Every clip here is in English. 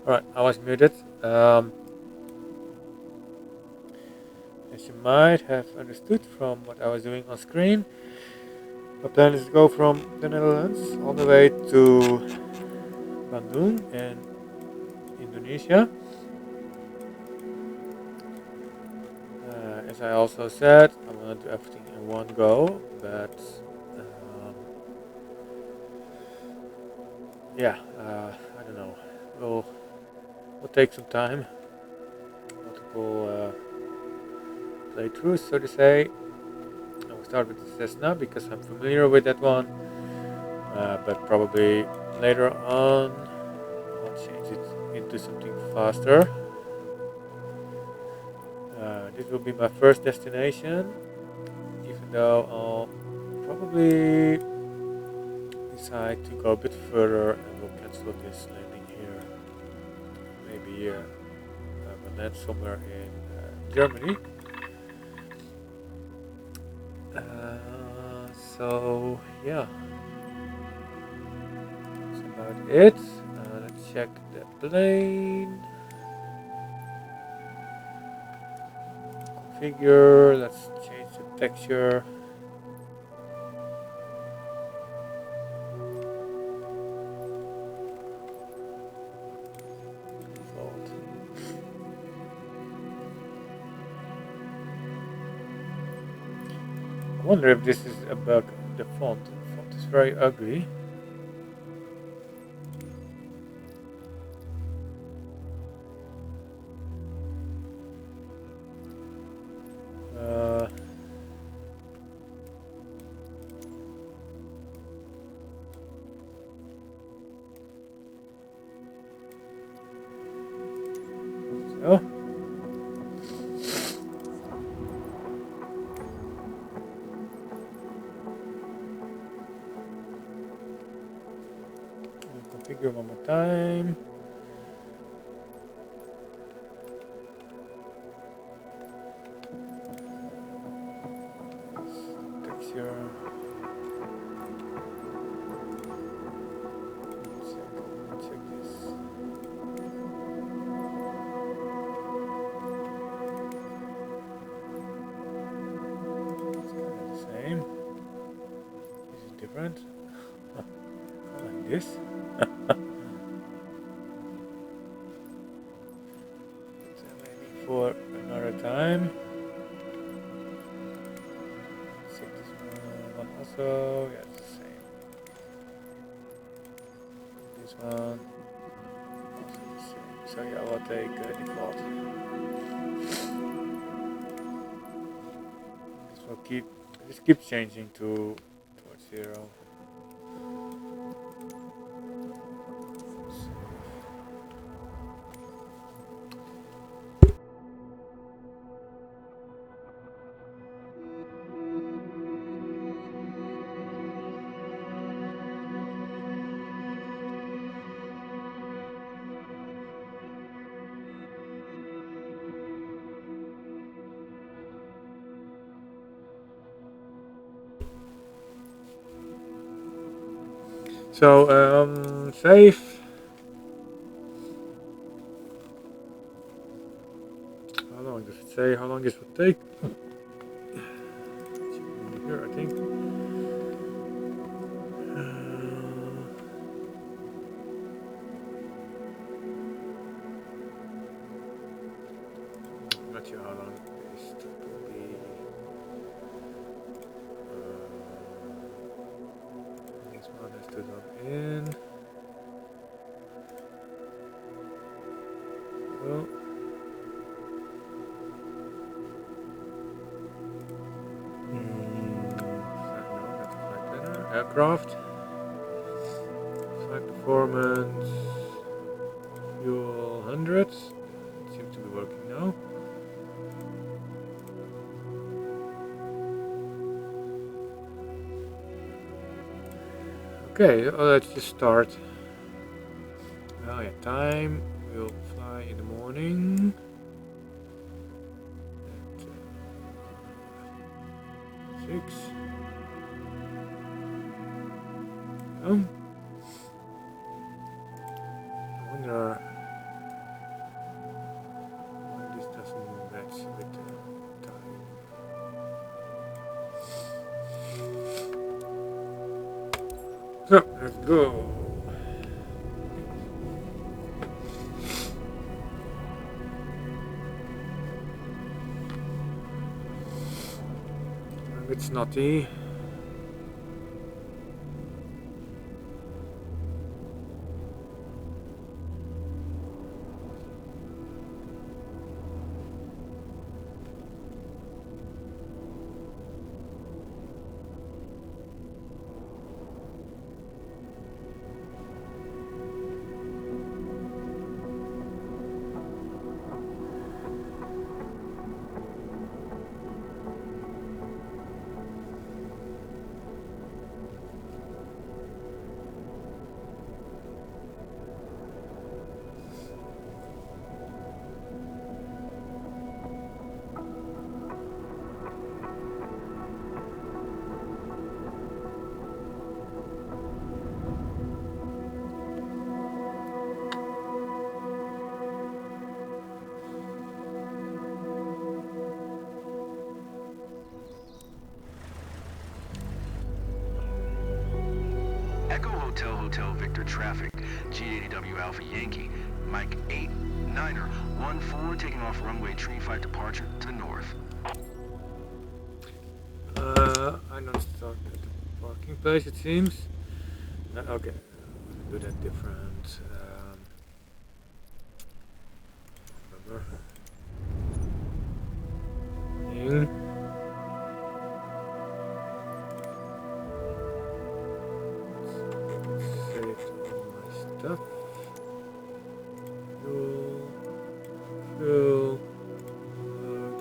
Alright, I was muted. As you might have understood from what I was doing on screen, my plan is to go from the Netherlands all the way to Bandung in Indonesia. As I also said, I want to do everything in one go, but um, yeah, I don't know. Will take some time, multiple playthroughs, so to say. I will start with the Cesnna because I'm familiar with that one, but probably later on I'll change it into something faster. This will be my first destination, even though I'll probably decide to go a bit further and will cancel this landing here. Maybe we'll land somewhere in Germany. So yeah, that's about it. Let's check the plane configure. Let's change the texture. Default. I wonder if this is a bug in the font. The font is very ugly. Uh, so configure one more time. Texture. Check this. It's kind of the same. This is different. Like this. So maybe for another time. Check this one also. Yeah, it's the same. This one also the same. So yeah, I'll take default. This will keep. This keeps changing to towards 0. So save. How long does it say? How long this will take? Here, I think. Not sure how long this will be. This one has to log in. Well, no, that's flight planner. Aircraft. Flight performance. Fuel 100. It seems to be working now. Okay, let's just start. Oh yeah, time. We'll fly in the morning. At 6. Oh. I wonder Let's go. A bit snotty. Hotel Victor traffic, G80W Alpha Yankee, Mike 89er, 14 taking off runway tree flight departure to the north. I don't start at the parking place, it seems. No, okay, do that different. Remember. Thing. Stuff. Fuel. Load.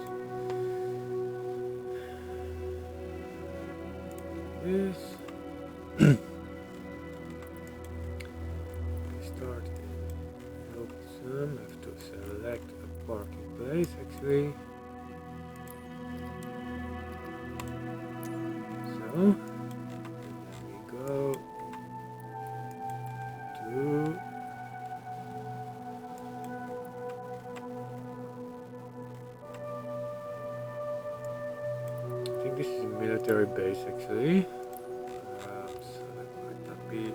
This. We start in Hilversum. I have to select a parking place actually. So, then we go to I think this is a military base actually, so that might not be a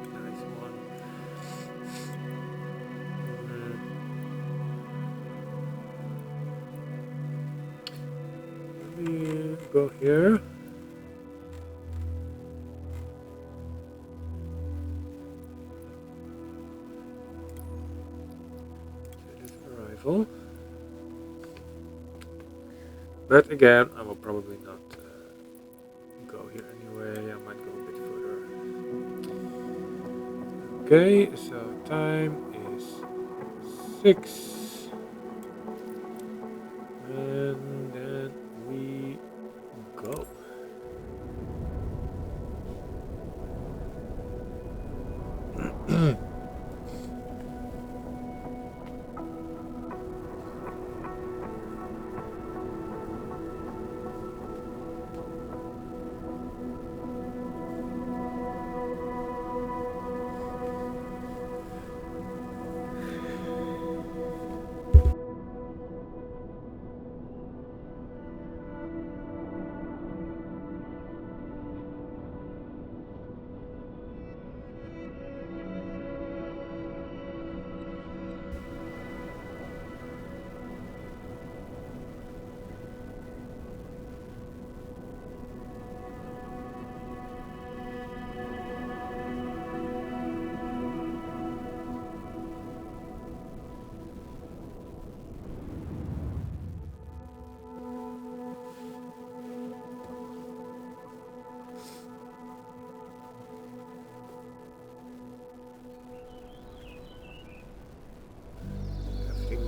nice one. Let me go here. That is arrival. But again, I will probably not go here anyway. I might go a bit further. Okay, so time is 6. And then we go.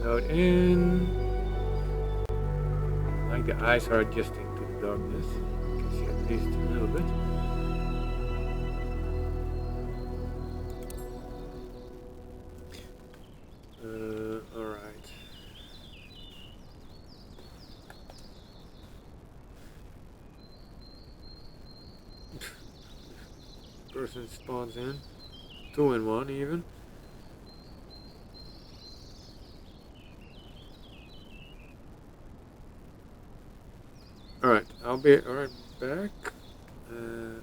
Load in. Like the eyes are adjusting to the darkness. You can see at least a little bit. Alright. Person spawns in. 2 in 1 even. Alright, I'll be right back. And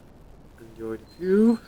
enjoy the view.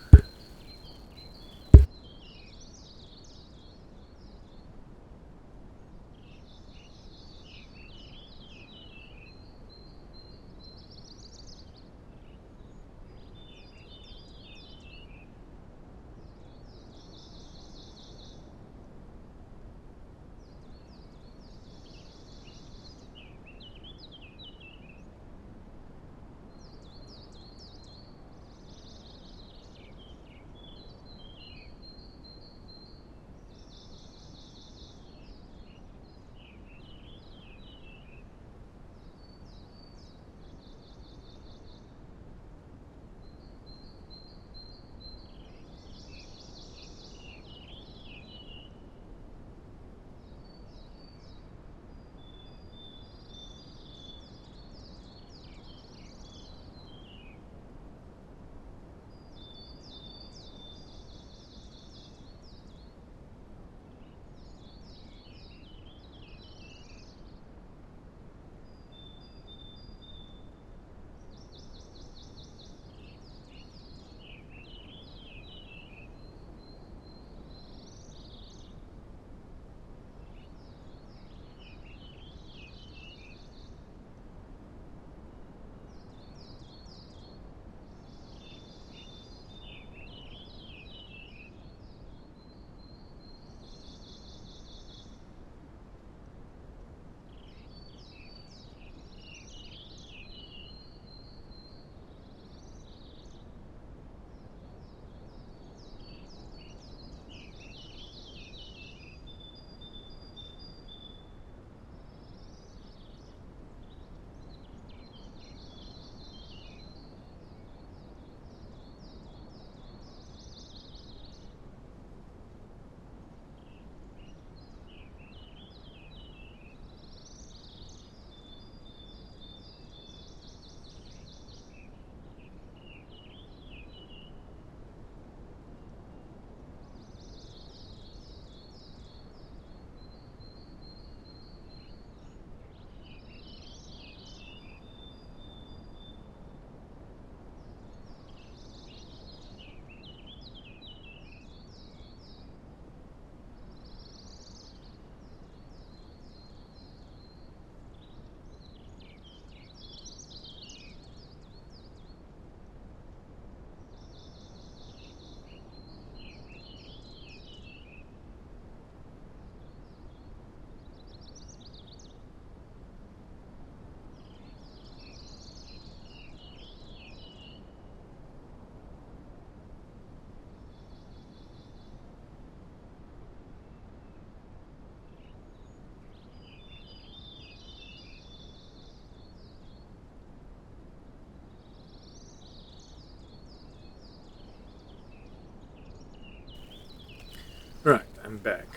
Right, I'm back.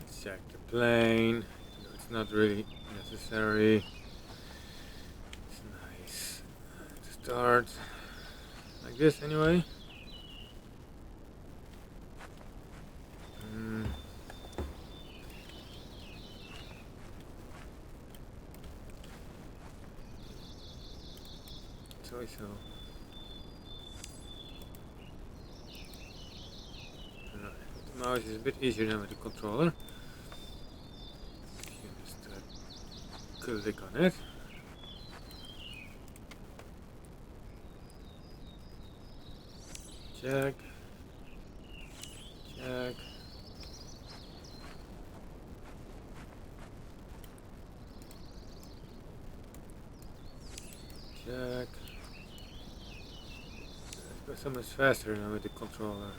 Let's check the plane. It's not really necessary. It's nice to start like this anyway. So right. With the mouse is a bit easier than with the controller. You just click on it. Check. Check. Check. It goes so much faster than with the controller.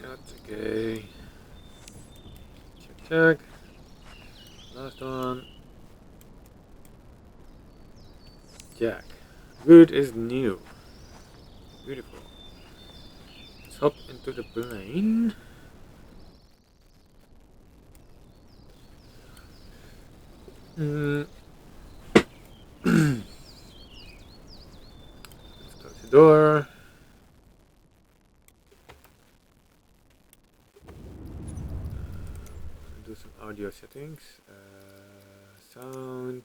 That's okay. Check, check. Last one. Jack. Good is new. Beautiful. Let's hop into the plane. Let's close the door. do some audio settings. Sound.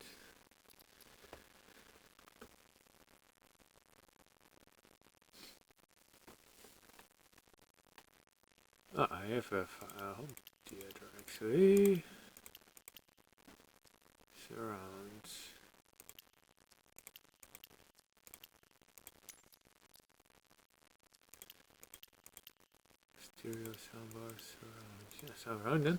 I have a home theater actually. Surrounds. Stereo soundbar surrounds. Yeah, surround then.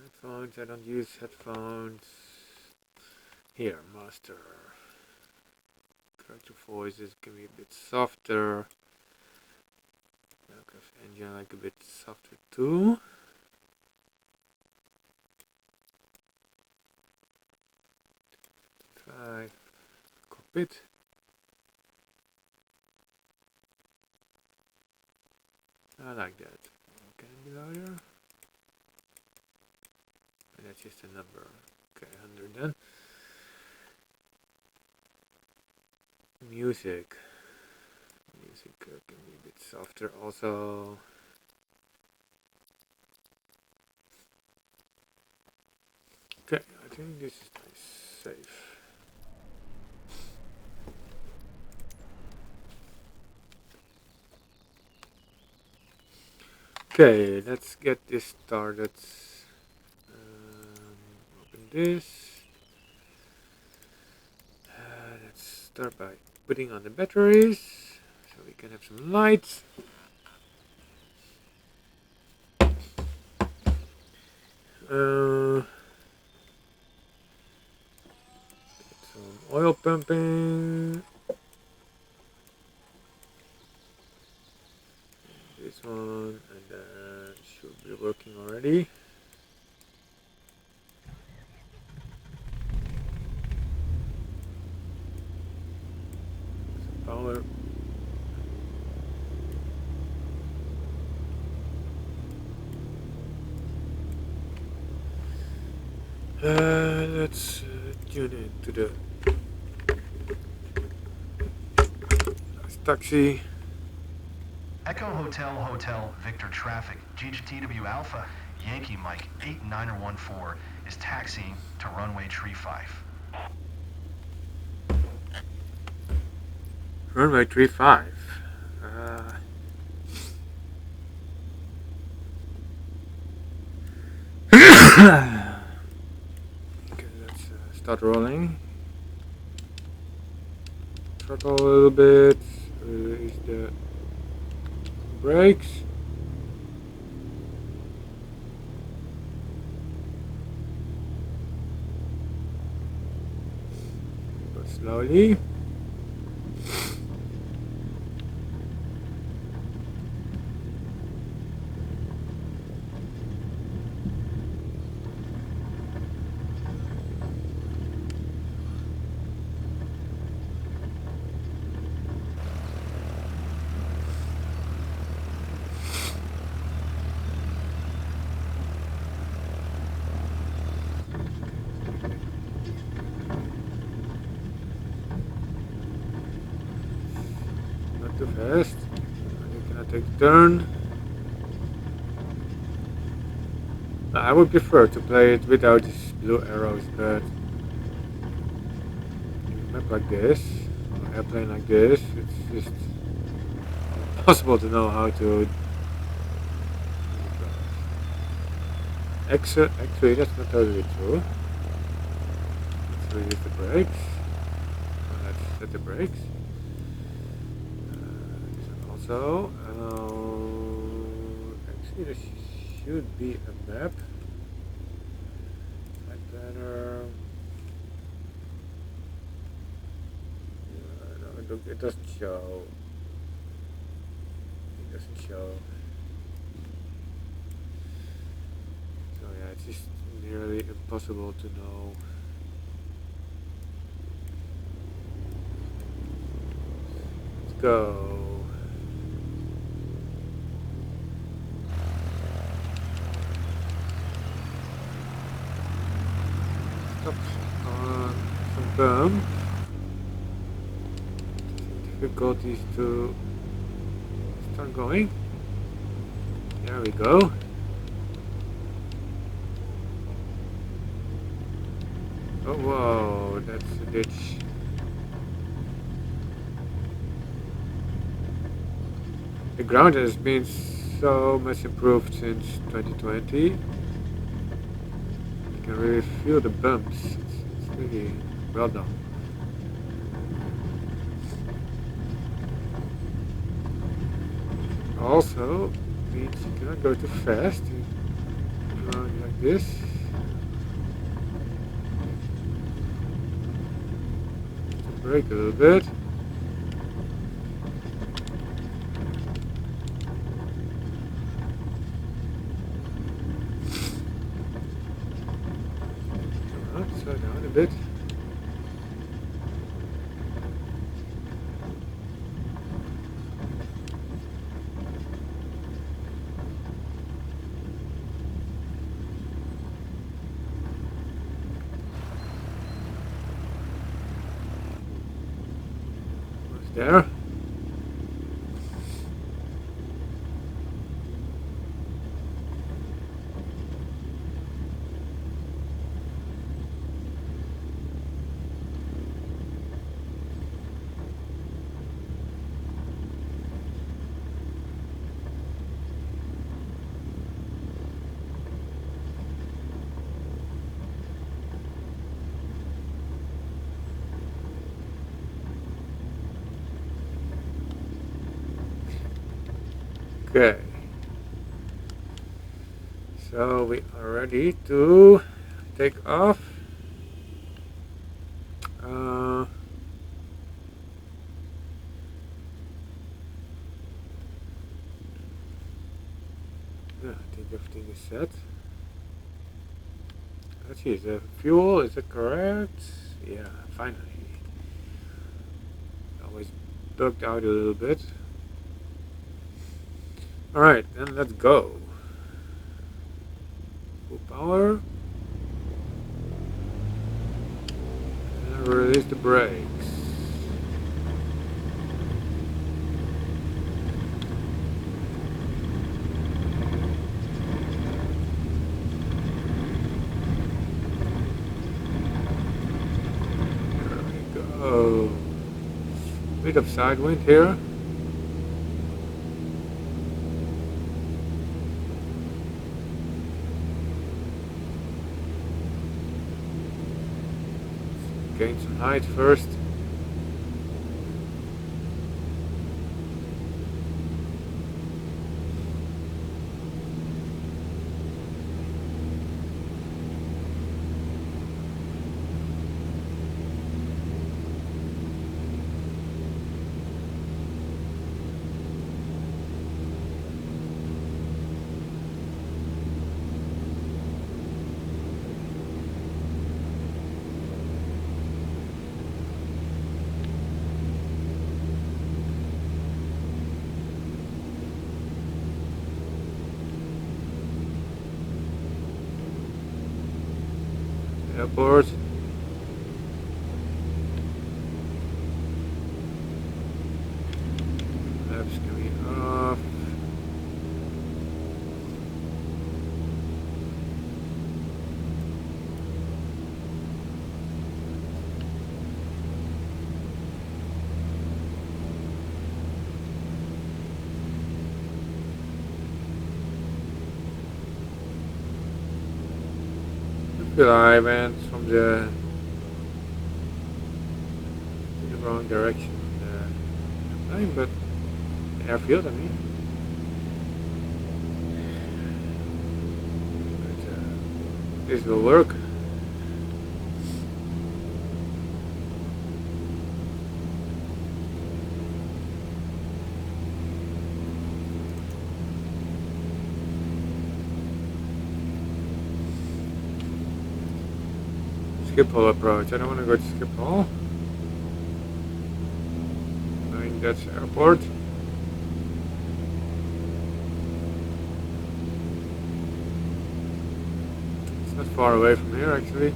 Headphones. I don't use headphones. Here, master. Character voices can be a bit softer. Aircraft engine like a bit softer too. Five. Cockpit. I like that. Can it be louder? And that's just a number. Okay, 100 then. Music. Music can be a bit softer also. Okay, I think this is nice. Safe. Okay, let's get this started. Open this. Let's start by putting on the batteries so we can have some light. Some oil pumping. This one, and then should be working already. Some power. Let's tune in to the taxi. Echo Hotel Victor traffic, GTW Alpha, Yankee Mike 8914 is taxiing to runway 35. Runway 35. Okay, let's start rolling. Throttle a little bit. Release the brakes. Go slowly. Too fast. You cannot take a turn. I would prefer to play it without these blue arrows, but a map like this, or airplane like this, it's just impossible to know how to. Actually, that's not totally true. Let's release the brakes. Let's set the brakes. So, actually there should be a map. Flight planner. No, it doesn't show. It doesn't show. So yeah, it's just nearly impossible to know. Let's go. Confirm. Difficulties to start going. There we go. Oh whoa, that's a ditch. The ground has been so much improved since 2020. You can really feel the bumps. It's really well done. Also means you cannot go too fast. You go like this. Brake a little bit. Slow down a bit. Almost there. Okay, so we are ready to take off. Yeah, I think everything is set. Let's see, the fuel, is it correct? Yeah, finally. Always bugged out a little bit. Alright, then let's go. Full power. And release the brakes. There we go. Bit of side wind here. Gain some height first. Airport. Flaps coming off. I went from the wrong direction the plane, but the airfield, I mean. But, this will work. Schiphol approach. I don't want to go to Schiphol. I think that's airport. It's not far away from here actually.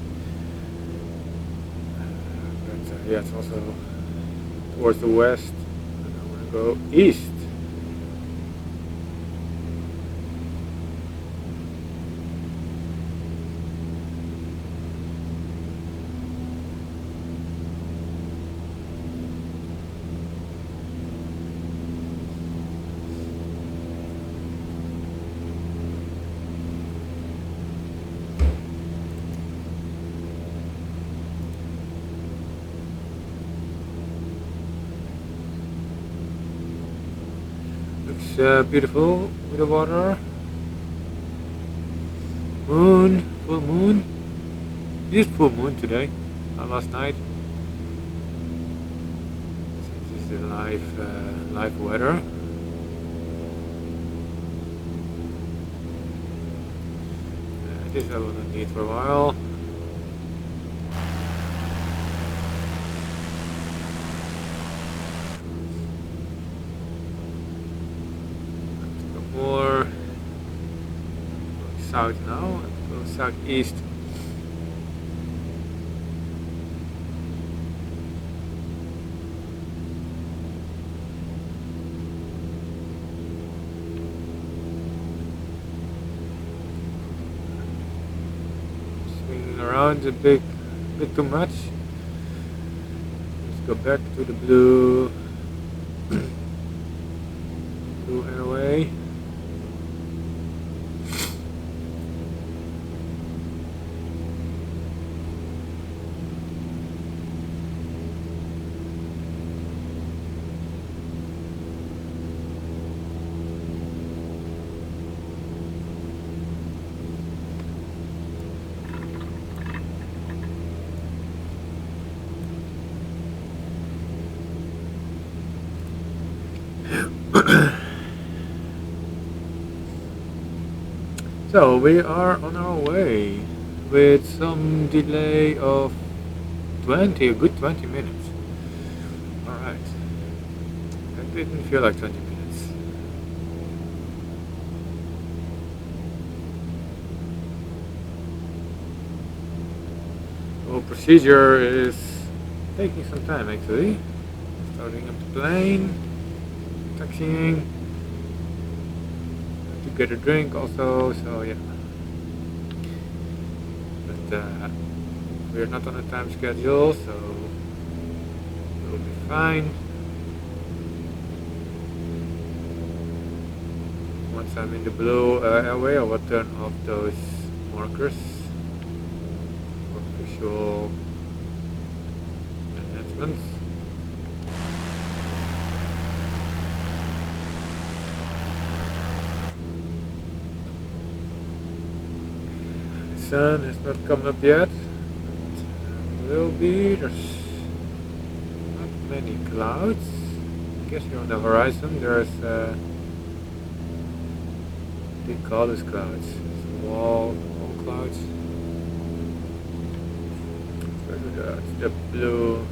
But yeah, it's also towards the west. And I want to go east. Looks beautiful with the water. Moon, full moon. Just full moon today, not last night. This is the live weather. This I will not need for a while. More going south now, and go southeast. Swinging around a bit too much. Let's go back to the blue airway. So we are on our way with some delay of a good 20 minutes. Alright. That didn't feel like 20 minutes. The whole procedure is taking some time actually. Starting up the plane, taxiing. Get a drink also, so yeah. But we're not on a time schedule, so we'll be fine. Once I'm in the blue airway, I will turn off those markers for visual enhancements. Sun has not come up yet. It will be. There's not many clouds. I guess here on the horizon there's big colours clouds. Wall clouds. That's the blue.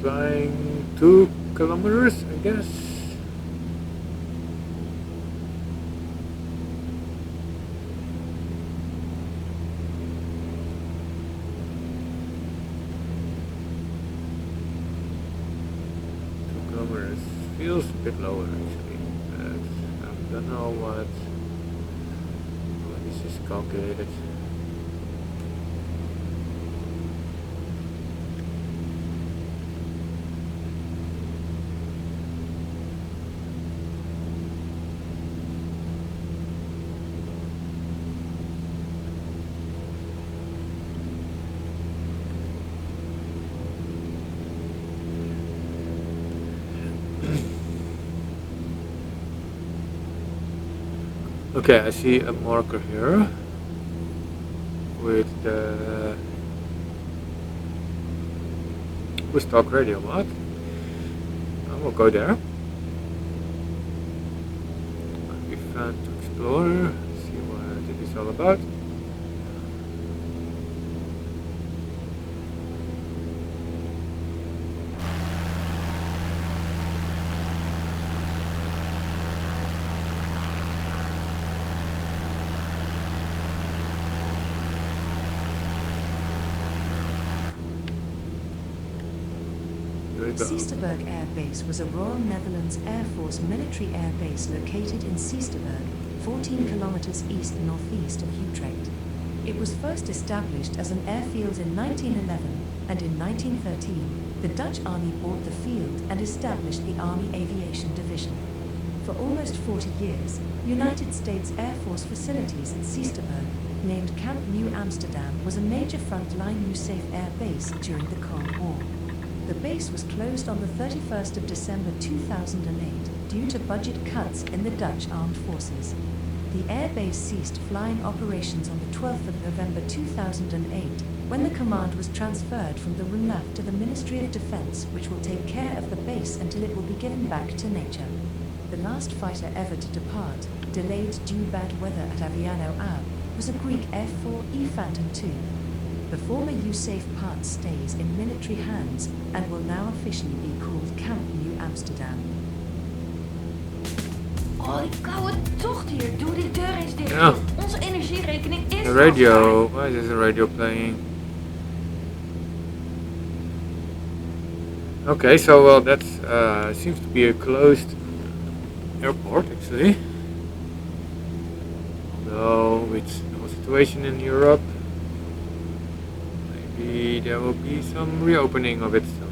Flying 2 kilometers, I guess. Feels a bit lower actually, but I don't know what this is calculated. Okay, I see a marker here with the talk radio mod. I will go there. Might be fun to explore, see what it is all about. we go. Seesterberg Air Base was a Royal Netherlands Air Force military air base located in Seesterberg, 14 kilometers east-northeast of Utrecht. It was first established as an airfield in 1911, and in 1913, the Dutch Army bought the field and established the Army Aviation Division. For almost 40 years, United States Air Force facilities at Seesterberg, named Camp New Amsterdam, was a major frontline USAF air base during the Cold War. The base was closed on the 31st of December 2008 due to budget cuts in the Dutch Armed Forces. The air base ceased flying operations on the 12th of November 2008 when the command was transferred from the RUNAF to the Ministry of Defense, which will take care of the base until it will be given back to nature. The last fighter ever to depart, delayed due bad weather at Aviano Ab, was a Greek F-4E Phantom II. The former USAF part stays in military hands and will now officially be called Camp New Amsterdam. Oh, die koude tocht hier. Doe die deur eens dicht. Ja. Onze energierekening is The radio. Why is the radio playing? Okay, so well, that seems to be a closed airport actually. Although with the whole situation in Europe, maybe there will be some reopening of it soon.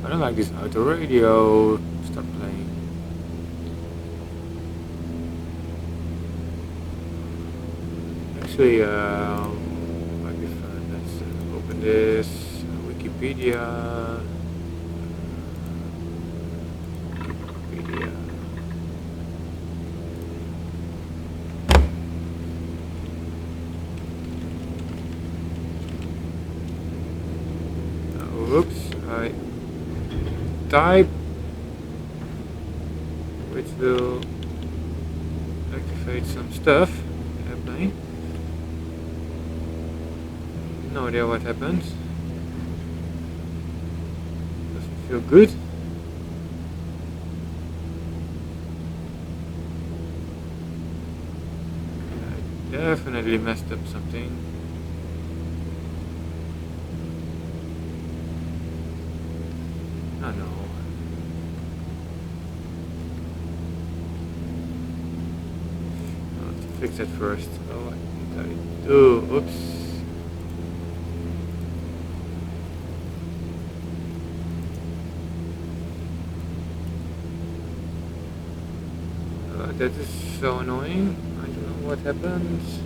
I don't like this auto radio. Stop playing. Actually, might be fun. Let's open this Wikipedia. Wikipedia. Oops, I type, which will activate some stuff. Airplane. No idea what happens. Doesn't feel good. I definitely messed up something. Oh no. I'll have to fix that first. Oh, what did I do? Oops. That is so annoying. I don't know what happens.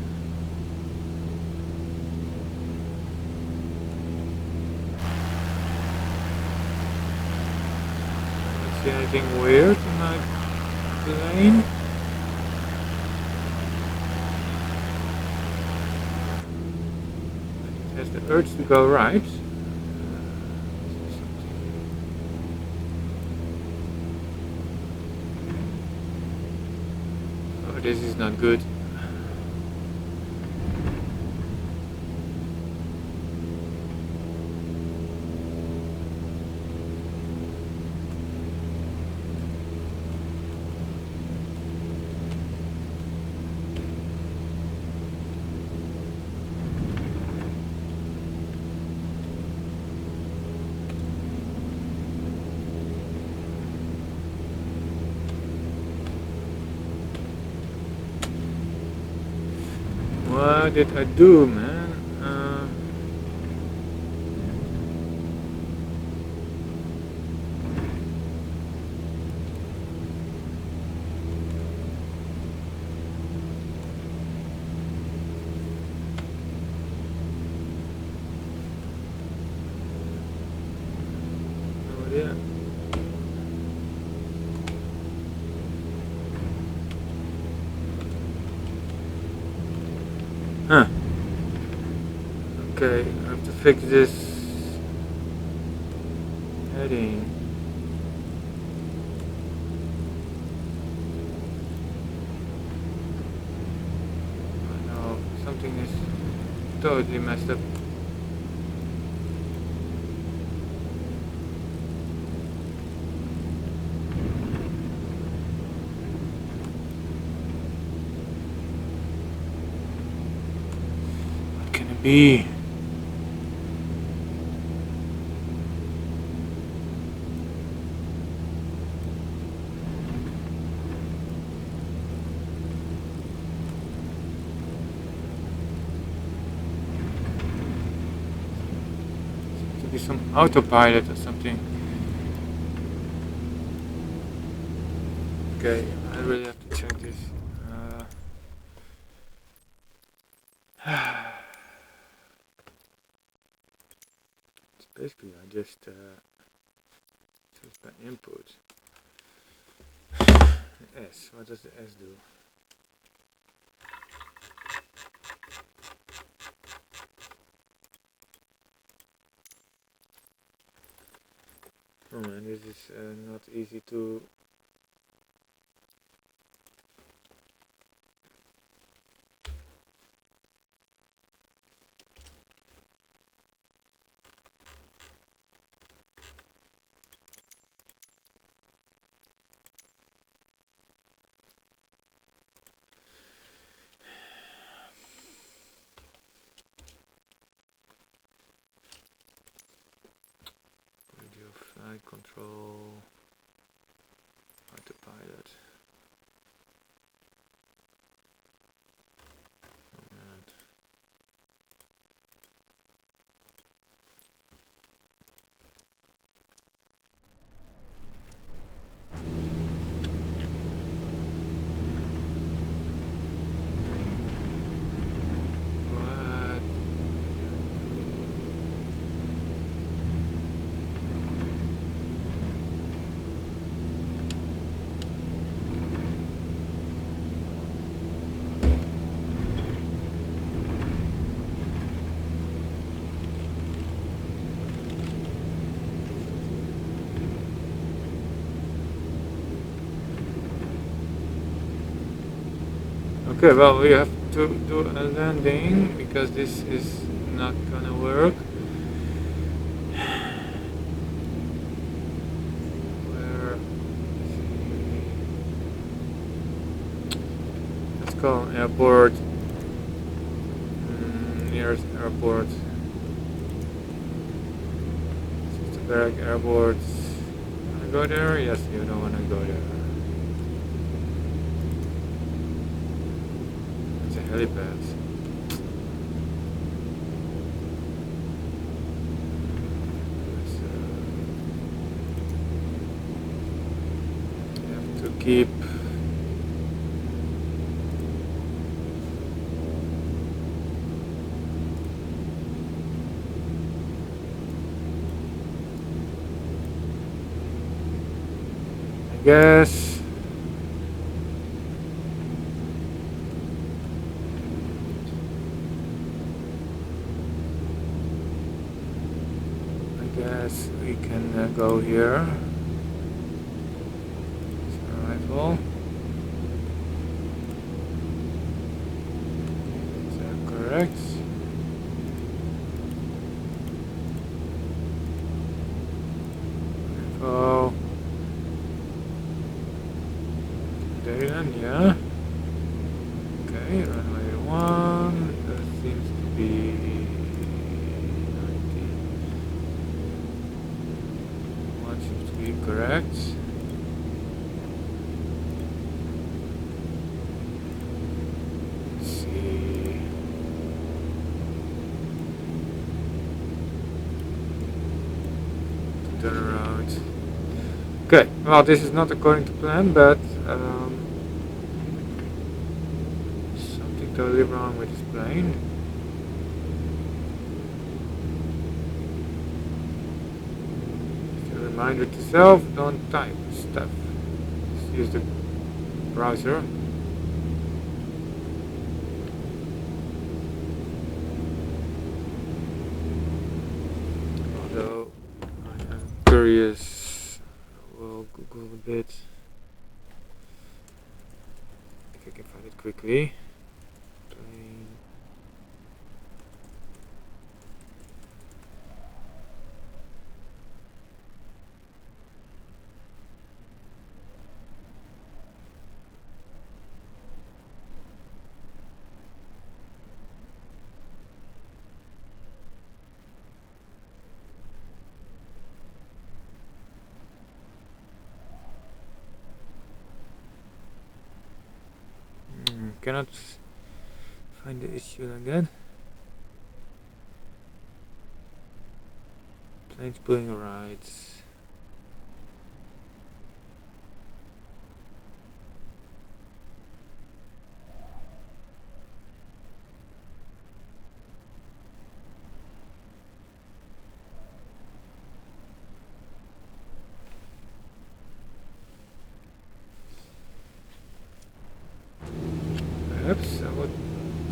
See anything weird in my plane? It has the urge to go right. Oh, this is not good. What did I do, man? No idea. Huh. Okay, I have to fix this heading. Oh no, something is totally messed up. What can it be? Maybe some autopilot or something. Okay, I really have to check this. It's basically I just choose my input. S. What does the S do? Oh man, this is not easy to. Radio flight control. Autopilot. Oh man. What? Okay, well, we have to do a landing because this is not gonna work. Where? Let's call an airport. Nearest airport. Sisterberg Airport. Wanna go there? Yes, you don't wanna go there. It's a helipad. You have to keep. I guess. We can go here. It's arrival. Is that correct? Arrival. Dayland, yeah. Okay, runway 1. That seems to be 90. What seems to be correct. Let's see. Turn around. Okay, well, this is not according to plan, but something totally wrong with this plane. Just a reminder to self, don't type stuff. Just use the browser. Although I am curious, we'll Google a bit if I can find it quickly. Plane. Cannot find the issue like that. Planes pulling rights. Perhaps I would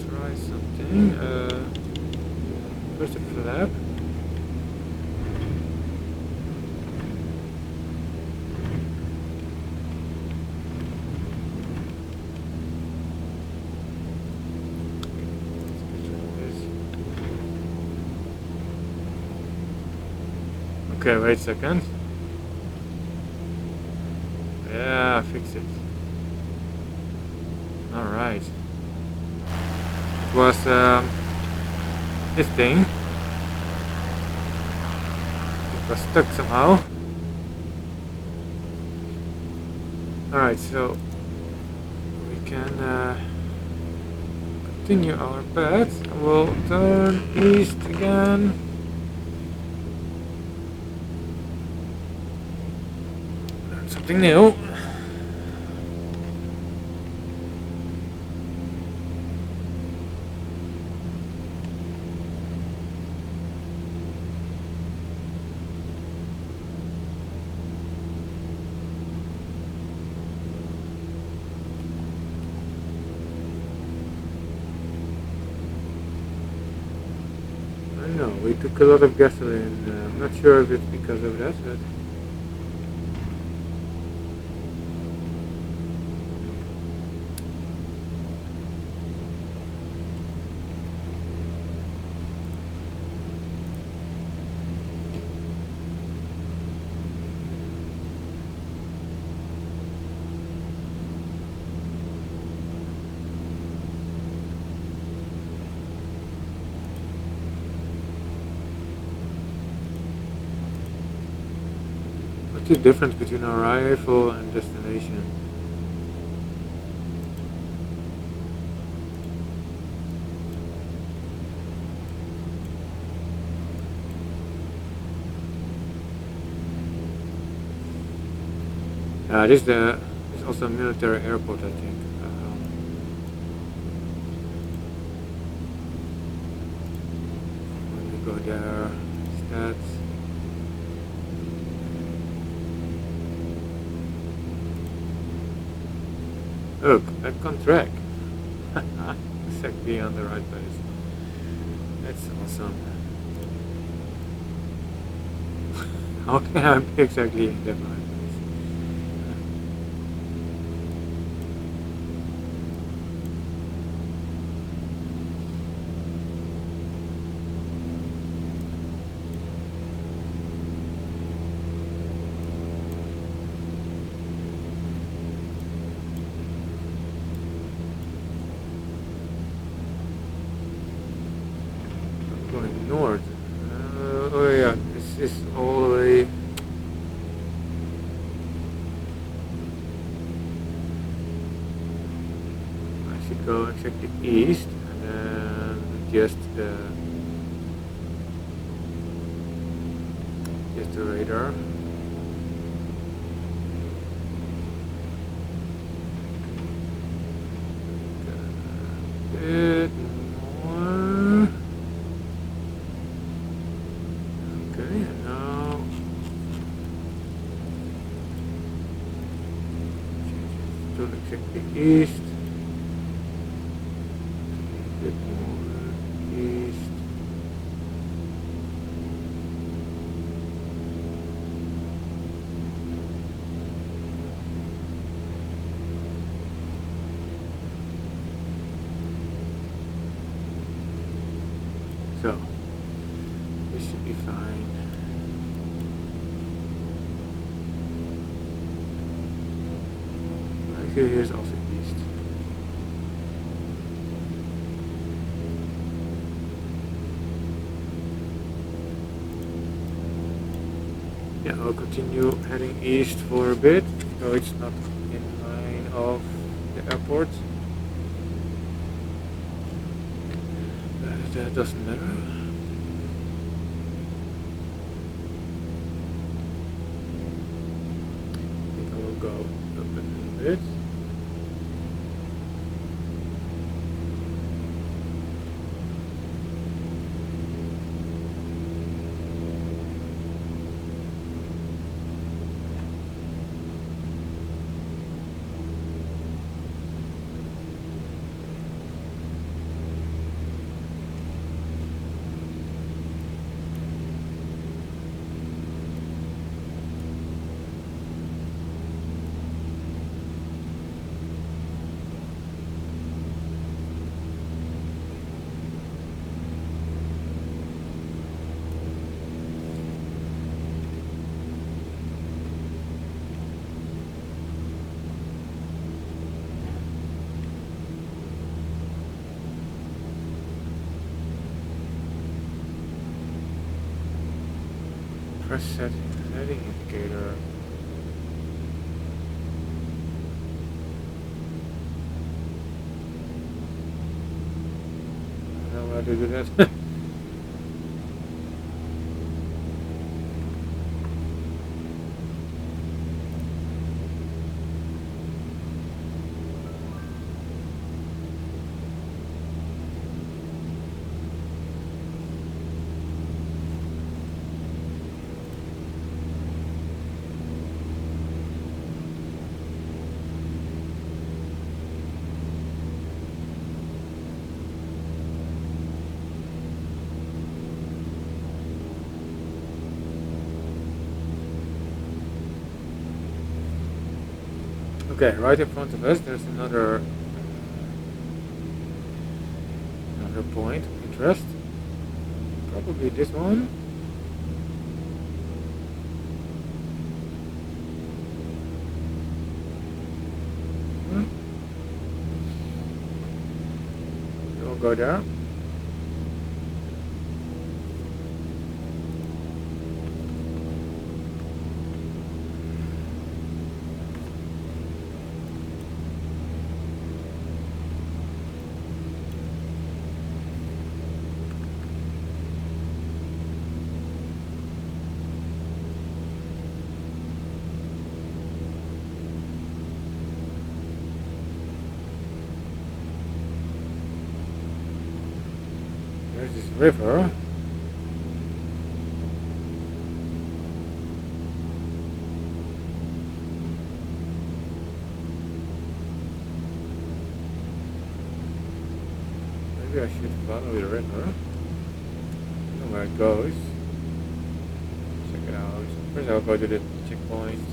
try something. First a flap. Okay, wait a second. Yeah, fix it. Alright. It was this thing. It was stuck somehow. Alright, so we can continue our path. We'll turn east again. Learn something new. No, we took a lot of gasoline. I'm not sure if it's because of that, but what's the difference between arrival and destination? This is also a military airport, I think. When we go there, stats. Look, back on track. Exactly on the right place. That's awesome. How can I be exactly in that right place? Going north. Oh yeah, this is all the way. I should go exactly east and then just the radar. Bit more. Okay, and now change it to exactly east. A bit more east. So, this should be fine. Actually, here's also east. Yeah, I'll continue heading east for a bit, though it's not in line of the airport. But that doesn't matter. Press heading indicator. I don't know how to do that. Okay, right in front of us there's another point of interest. Probably this one. We'll go there. There's this river. Maybe I should follow the river. I don't know where it goes. Check it out. First I'll go to the checkpoints.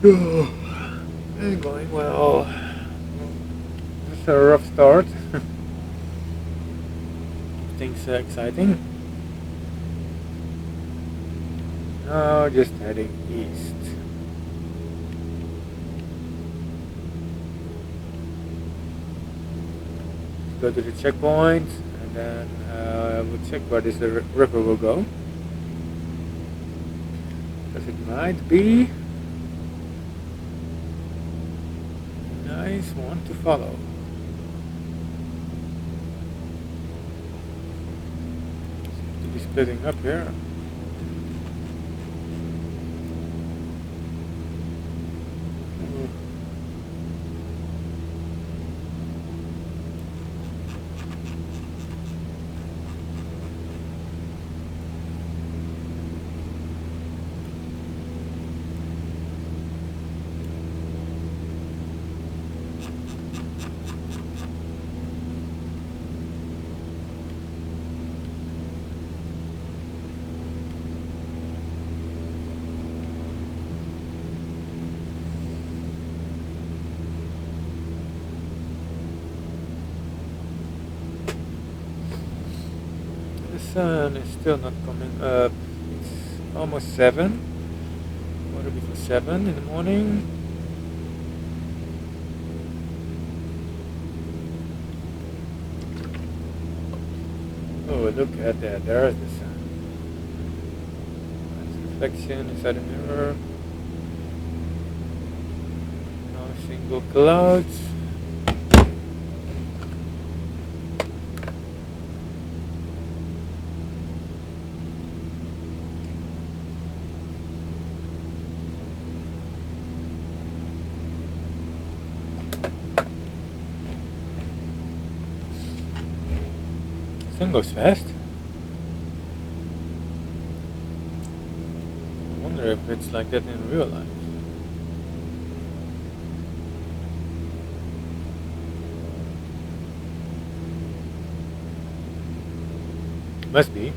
It's going well. It's a rough start. Things exciting. Now just heading east. Go to the checkpoint and then we'll check where this river will go. Because it might be nice one to follow. be splitting up here. The sun is still not coming up. It's almost 7. Quarter before 7 in the morning. Oh, look at that. There's the sun. Nice reflection inside the mirror. No single clouds. Sun goes fast. I wonder if it's like that in real life. Must be.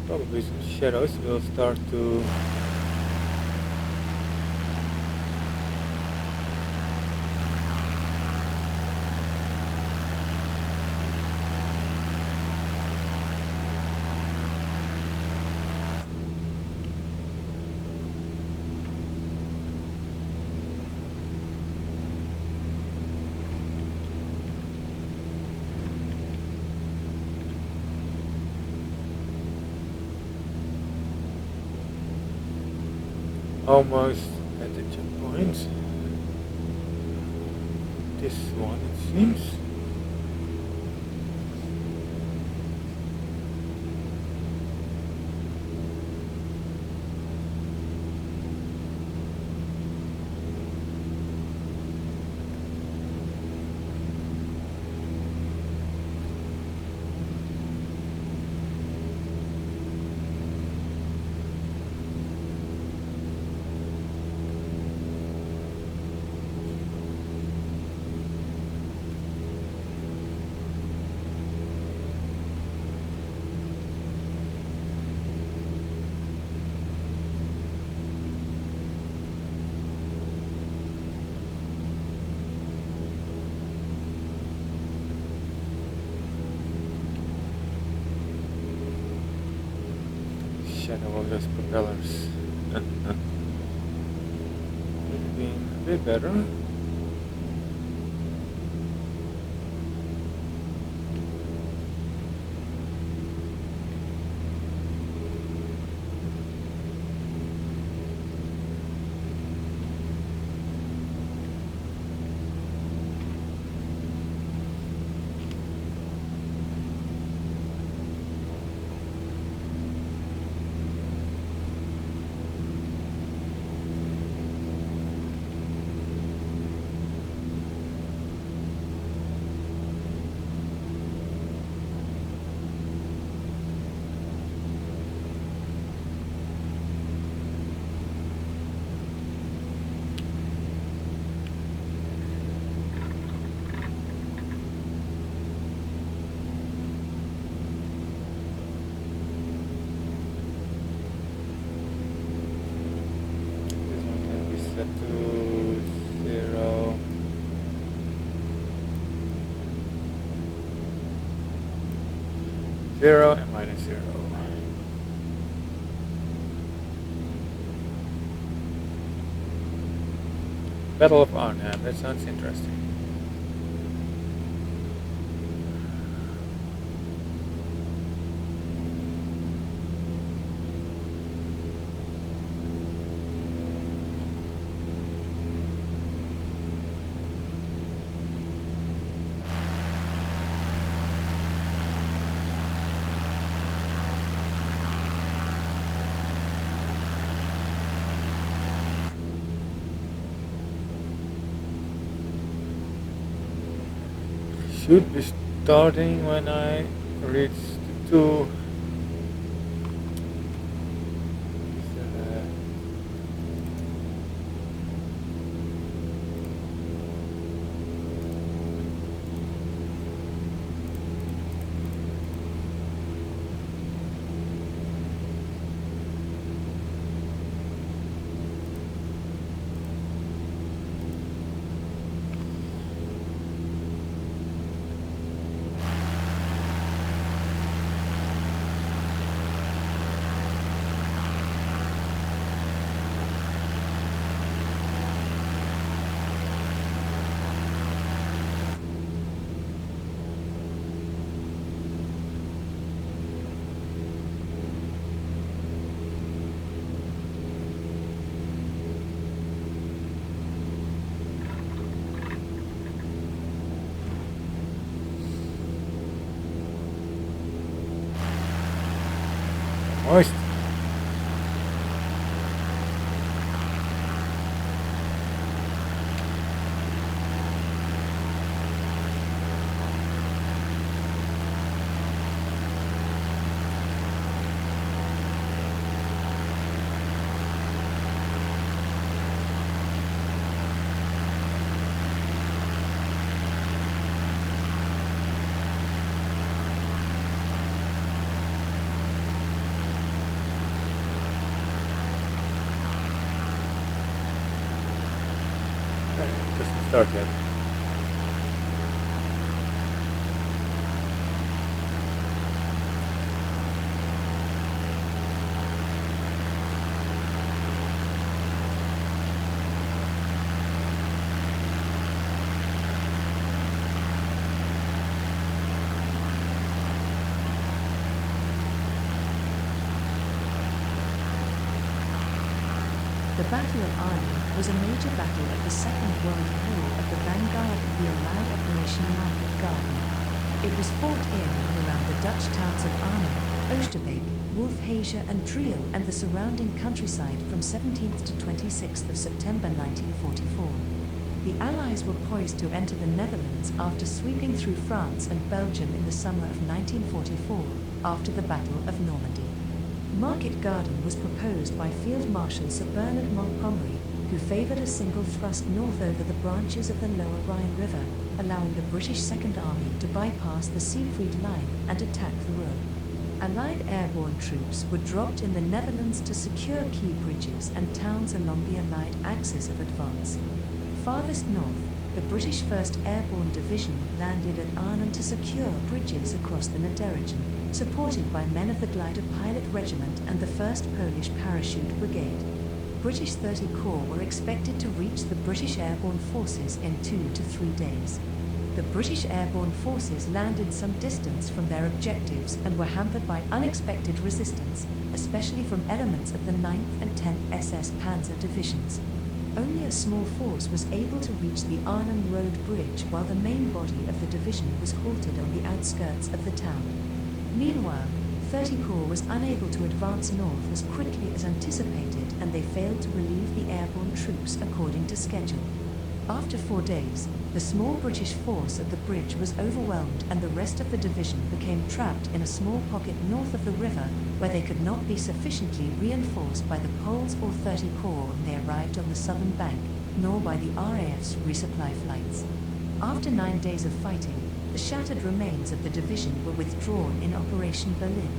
Probably some shadows will start to almost at the checkpoint. This one, it seems. Shadow of those propellers. Could have been a bit better. Set to 0. Zero and minus 0. Battle of Arnhem, that sounds interesting. should be starting when I reach the 2. Moist. Doesn't start yet. The Battle of Arnhem was a major battle of the Second World War at the vanguard of the Allied Operation Market Garden. It was fought in and around the Dutch towns of Arnhem, Oosterbeek, Wolfhaze and Driel and the surrounding countryside from 17th to 26th of September 1944. The Allies were poised to enter the Netherlands after sweeping through France and Belgium in the summer of 1944, after the Battle of Normandy. Market Garden was proposed by Field Marshal Sir Bernard Montgomery, who favoured a single thrust north over the branches of the lower Rhine River, allowing the British Second Army to bypass the Siegfried Line and attack the Ruhr. Allied airborne troops were dropped in the Netherlands to secure key bridges and towns along the Allied axis of advance. Farthest north, the British 1st Airborne Division landed at Arnhem to secure bridges across the Niederrhein, supported by men of the Glider Pilot Regiment and the 1st Polish Parachute Brigade. British 30 Corps were expected to reach the British Airborne Forces in 2 to 3 days. The British Airborne Forces landed some distance from their objectives and were hampered by unexpected resistance, especially from elements of the 9th and 10th SS Panzer Divisions. Only a small force was able to reach the Arnhem Road Bridge while the main body of the division was halted on the outskirts of the town. Meanwhile, 30 Corps was unable to advance north as quickly as anticipated and they failed to relieve the airborne troops according to schedule. After 4 days, the small British force at the bridge was overwhelmed and the rest of the division became trapped in a small pocket north of the river where they could not be sufficiently reinforced by the Poles or 30 Corps when they arrived on the southern bank, nor by the RAF's resupply flights. After 9 days of fighting, the shattered remains of the division were withdrawn in Operation Berlin.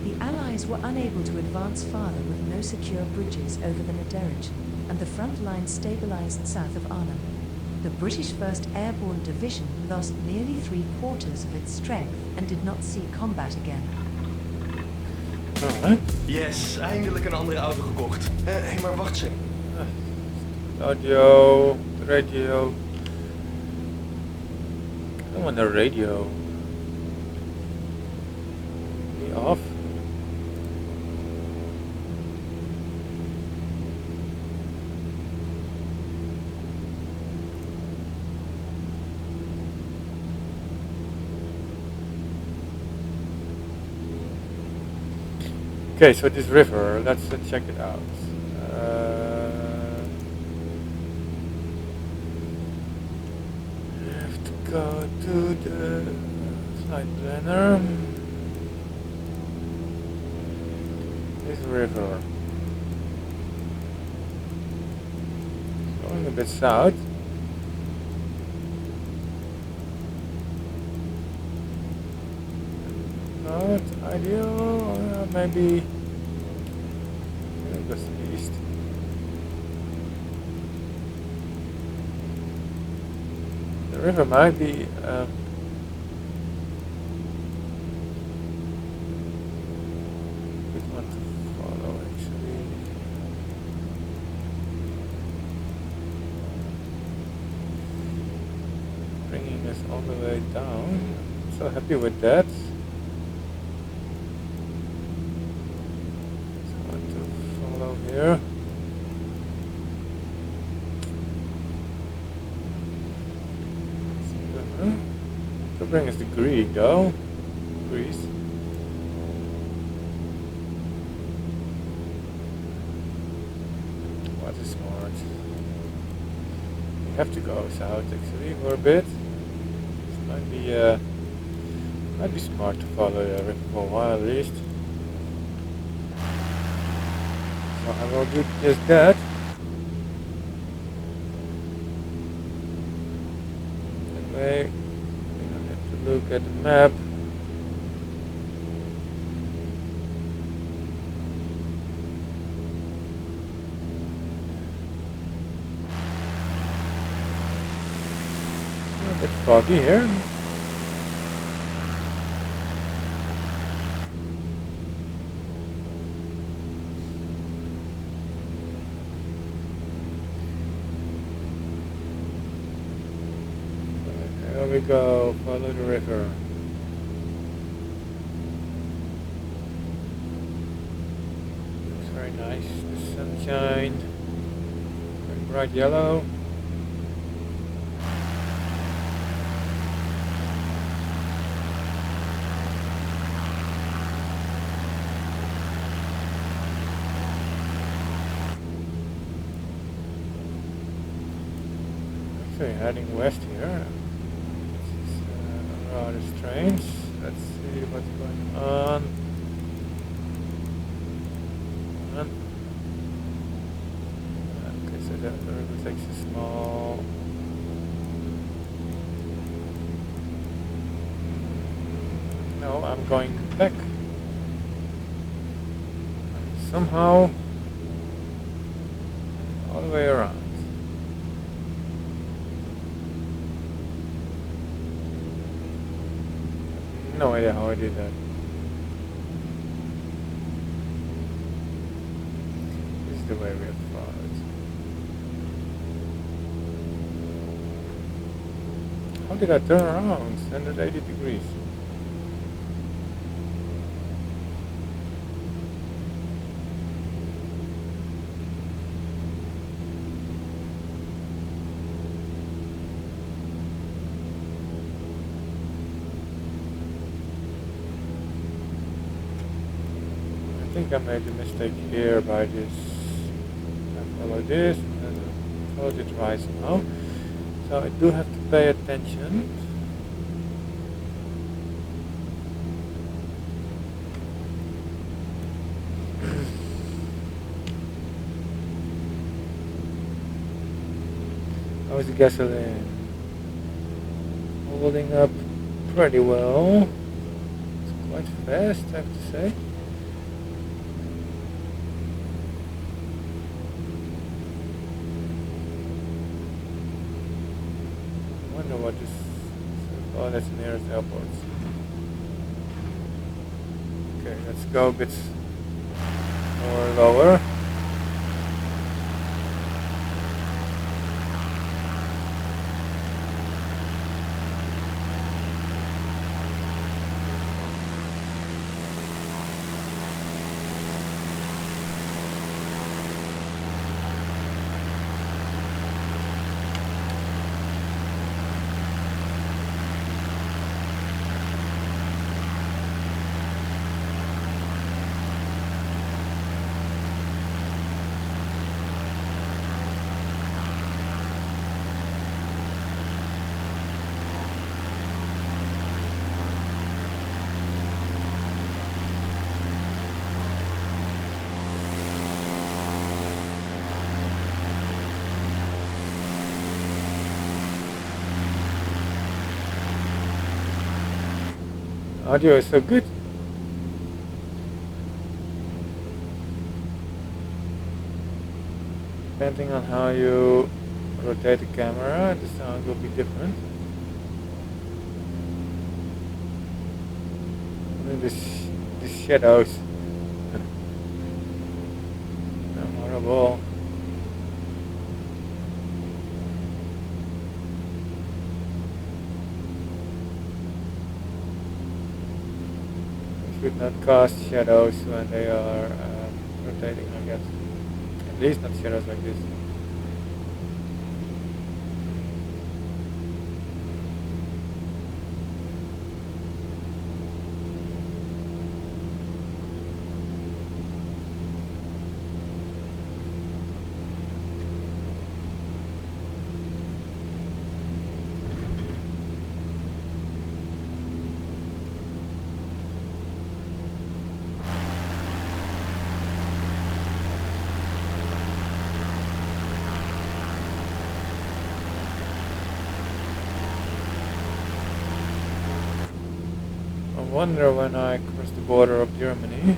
The Allies were unable to advance farther with no secure bridges over the Niederrhein, and the front line stabilized south of Arnhem. The British 1st Airborne Division lost nearly 3/4 of its strength and did not see combat again. Alright. Yes, eindelijk een andere auto gekocht. Hé, maar wacht eens. Audio, radio. I don't want a radio. Be off. Okay, so this river, let's check it out. I have to go to the flight planner. This river. Going a bit south. Not ideal, maybe it goes east. The river might be good one to follow actually. Bringing us all the way down. So happy with that. Here. Could bring us to Greece though. Greece. What is smart? We have to go south actually for a bit. This might be smart to follow the river for a while at least. So I will do just that. That way, we don't have to look at the map. A bit foggy here. There we go, follow the river. Looks very nice, the sunshine, very bright yellow. Actually heading west here. Rather strange. Let's see what's going on. Okay, so the river takes a small. No, I'm going back. Somehow, all the way around. No idea how I did that. This is the way we have to follow it. How did I turn around? 180 degrees. I think I made a mistake here by this. I follow this and follow it right now. So I do have to pay attention. How's the gasoline? Holding up pretty well. It's quite fast, I have to say. What is, oh, that's the nearest airport. Okay, let's go a bit more lower. audio is so good. Depending on how you rotate the camera, the sound will be different. And the shadows. They're horrible. Should not cast shadows when they are rotating, I guess. At least not shadows like this. I wonder when I cross the border of Germany.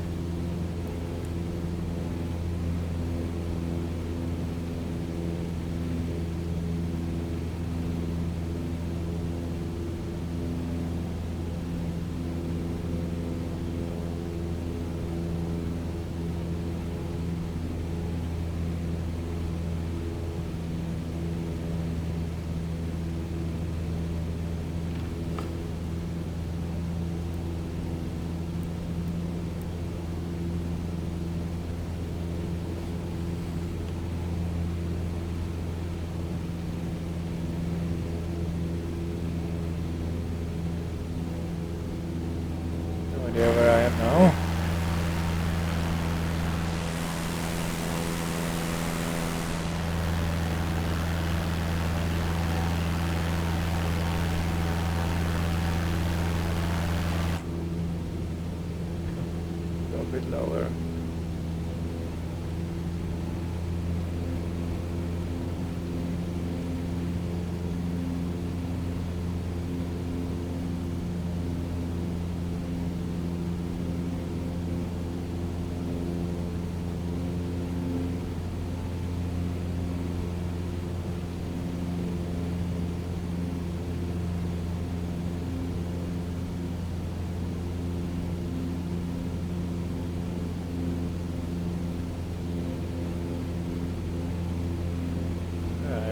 Where I am now. Go a bit lower.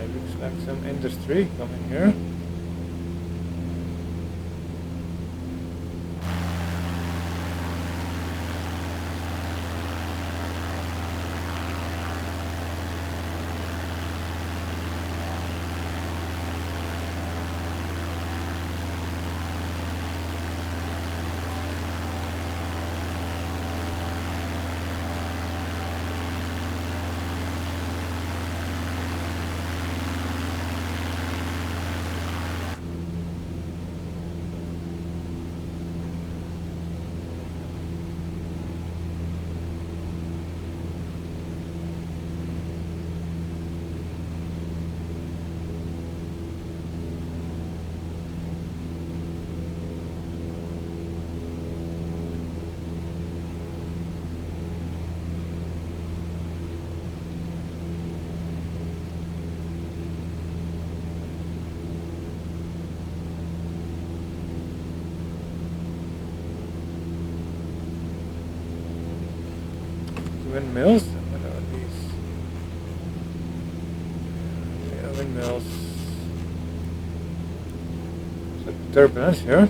Looks like some industry coming here. Windmills? What are these? Yeah, windmills. There's a turbulence here.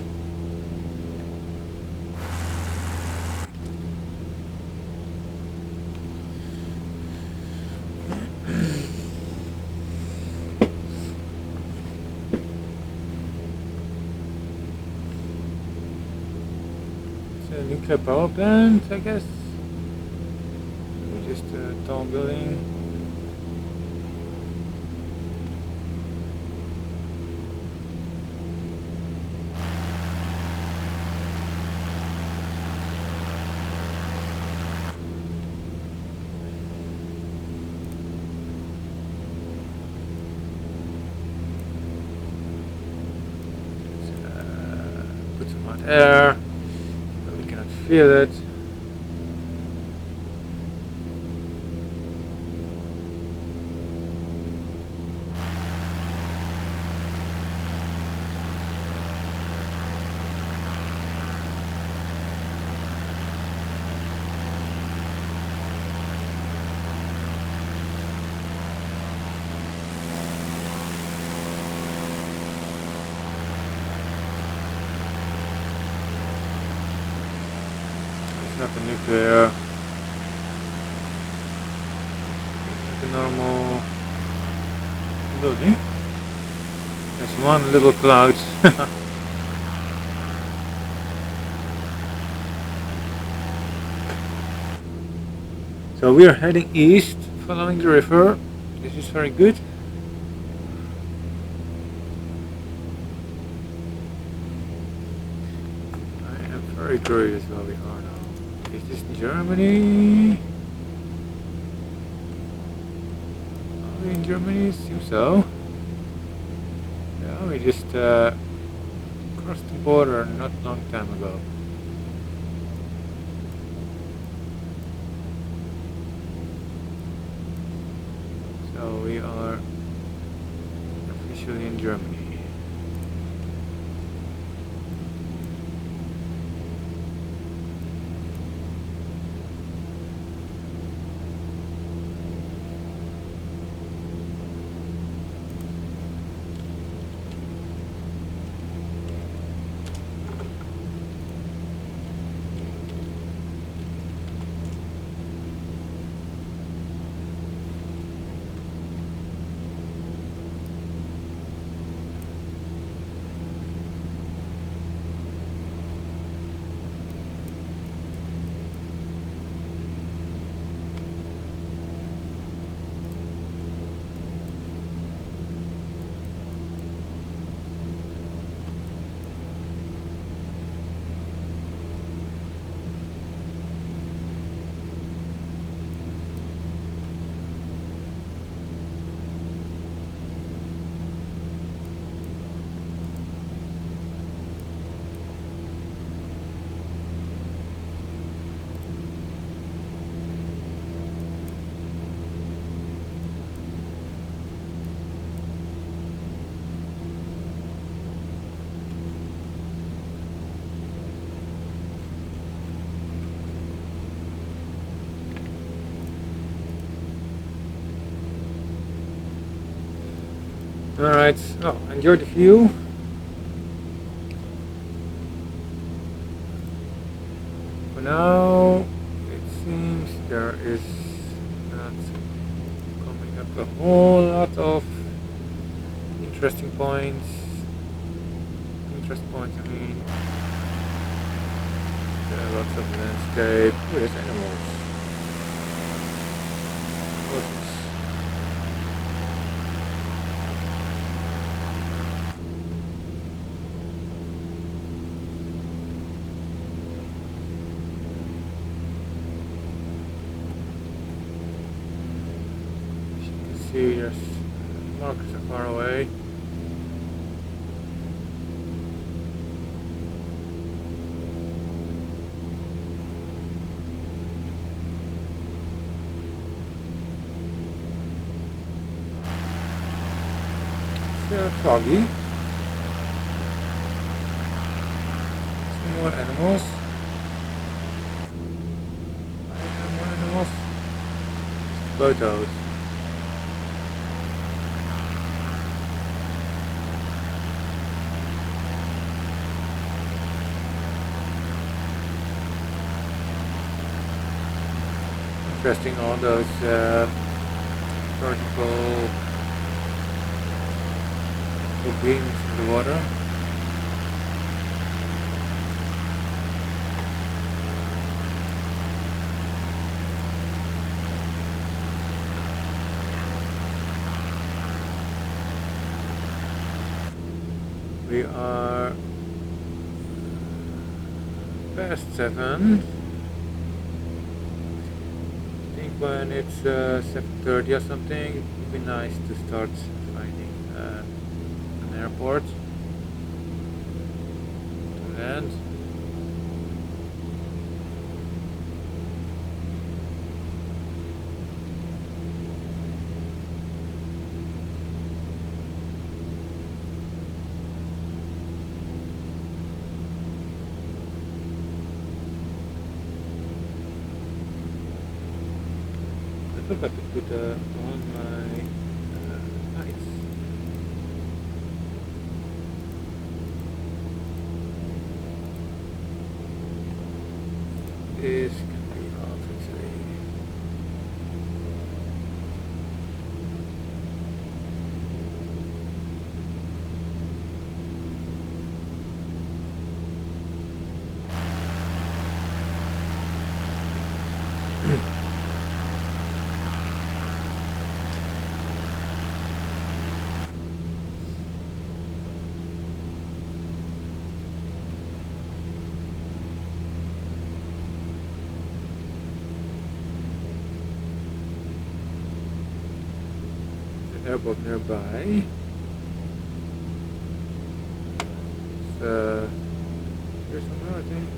It's a nuclear power plant, I guess. Just a tall building. Put some hot air. feel it. Not a nuclear, like a normal building. There's one little cloud. So we are heading east, following the river. This is very good. I am very curious where we are now. Is this Germany? Are we in Germany? Seems so. Yeah, we just crossed the border not long time ago. So we are officially in Germany. Alright, well, enjoy the view. For now, it seems there is not coming up a whole lot of interesting points. I mean. There are lots of landscape. Oh, there's animals. What's this? There's markers are far away. It's foggy. Some more animals. More animals. Photos. Interesting, all those vertical beams in the water. We are past 7. When it's 7:30 or something, it would be nice to start finding an airport to land. forgot to put on my lights. This can be off actually. Airport nearby. So here's somewhere I think.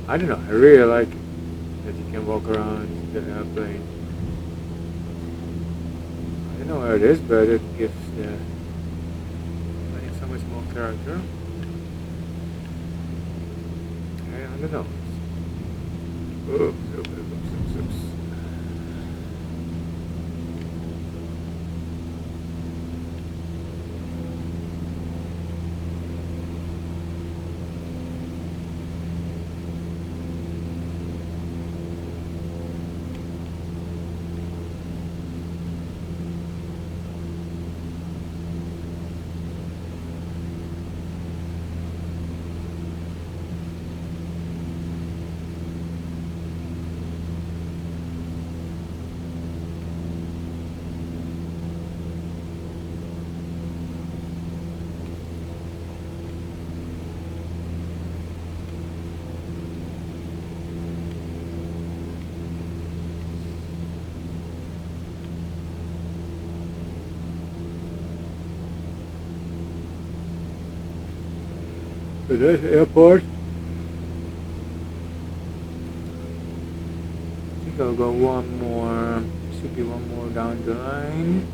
I don't know, I really like that you can walk around the airplane. I don't know where it is, but it gives the plane so much more character. I don't know. Oops. To this airport. I think I'll go one more. Should be one more down the line.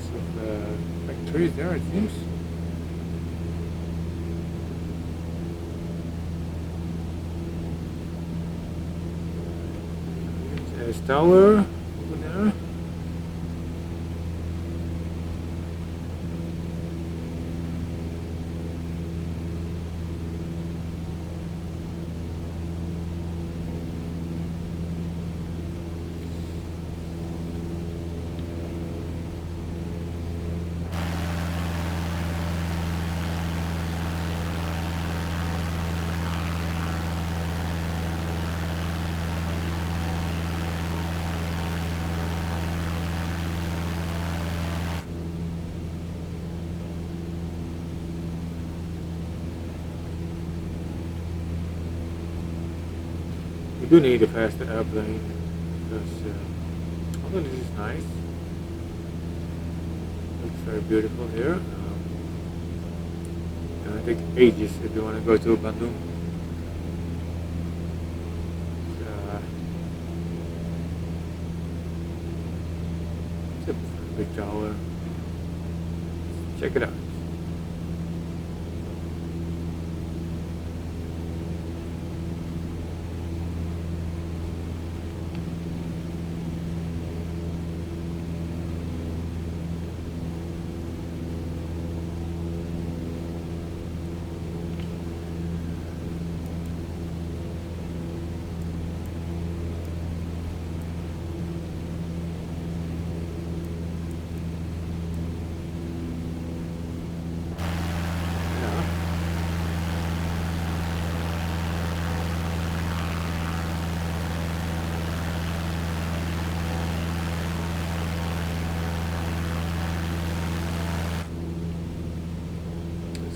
So factories there, it seems. There's tower over there. We do need a faster airplane because although this is nice, looks very beautiful here. It's gonna take ages if you want to go to Bandung. It's a tower. Check it out.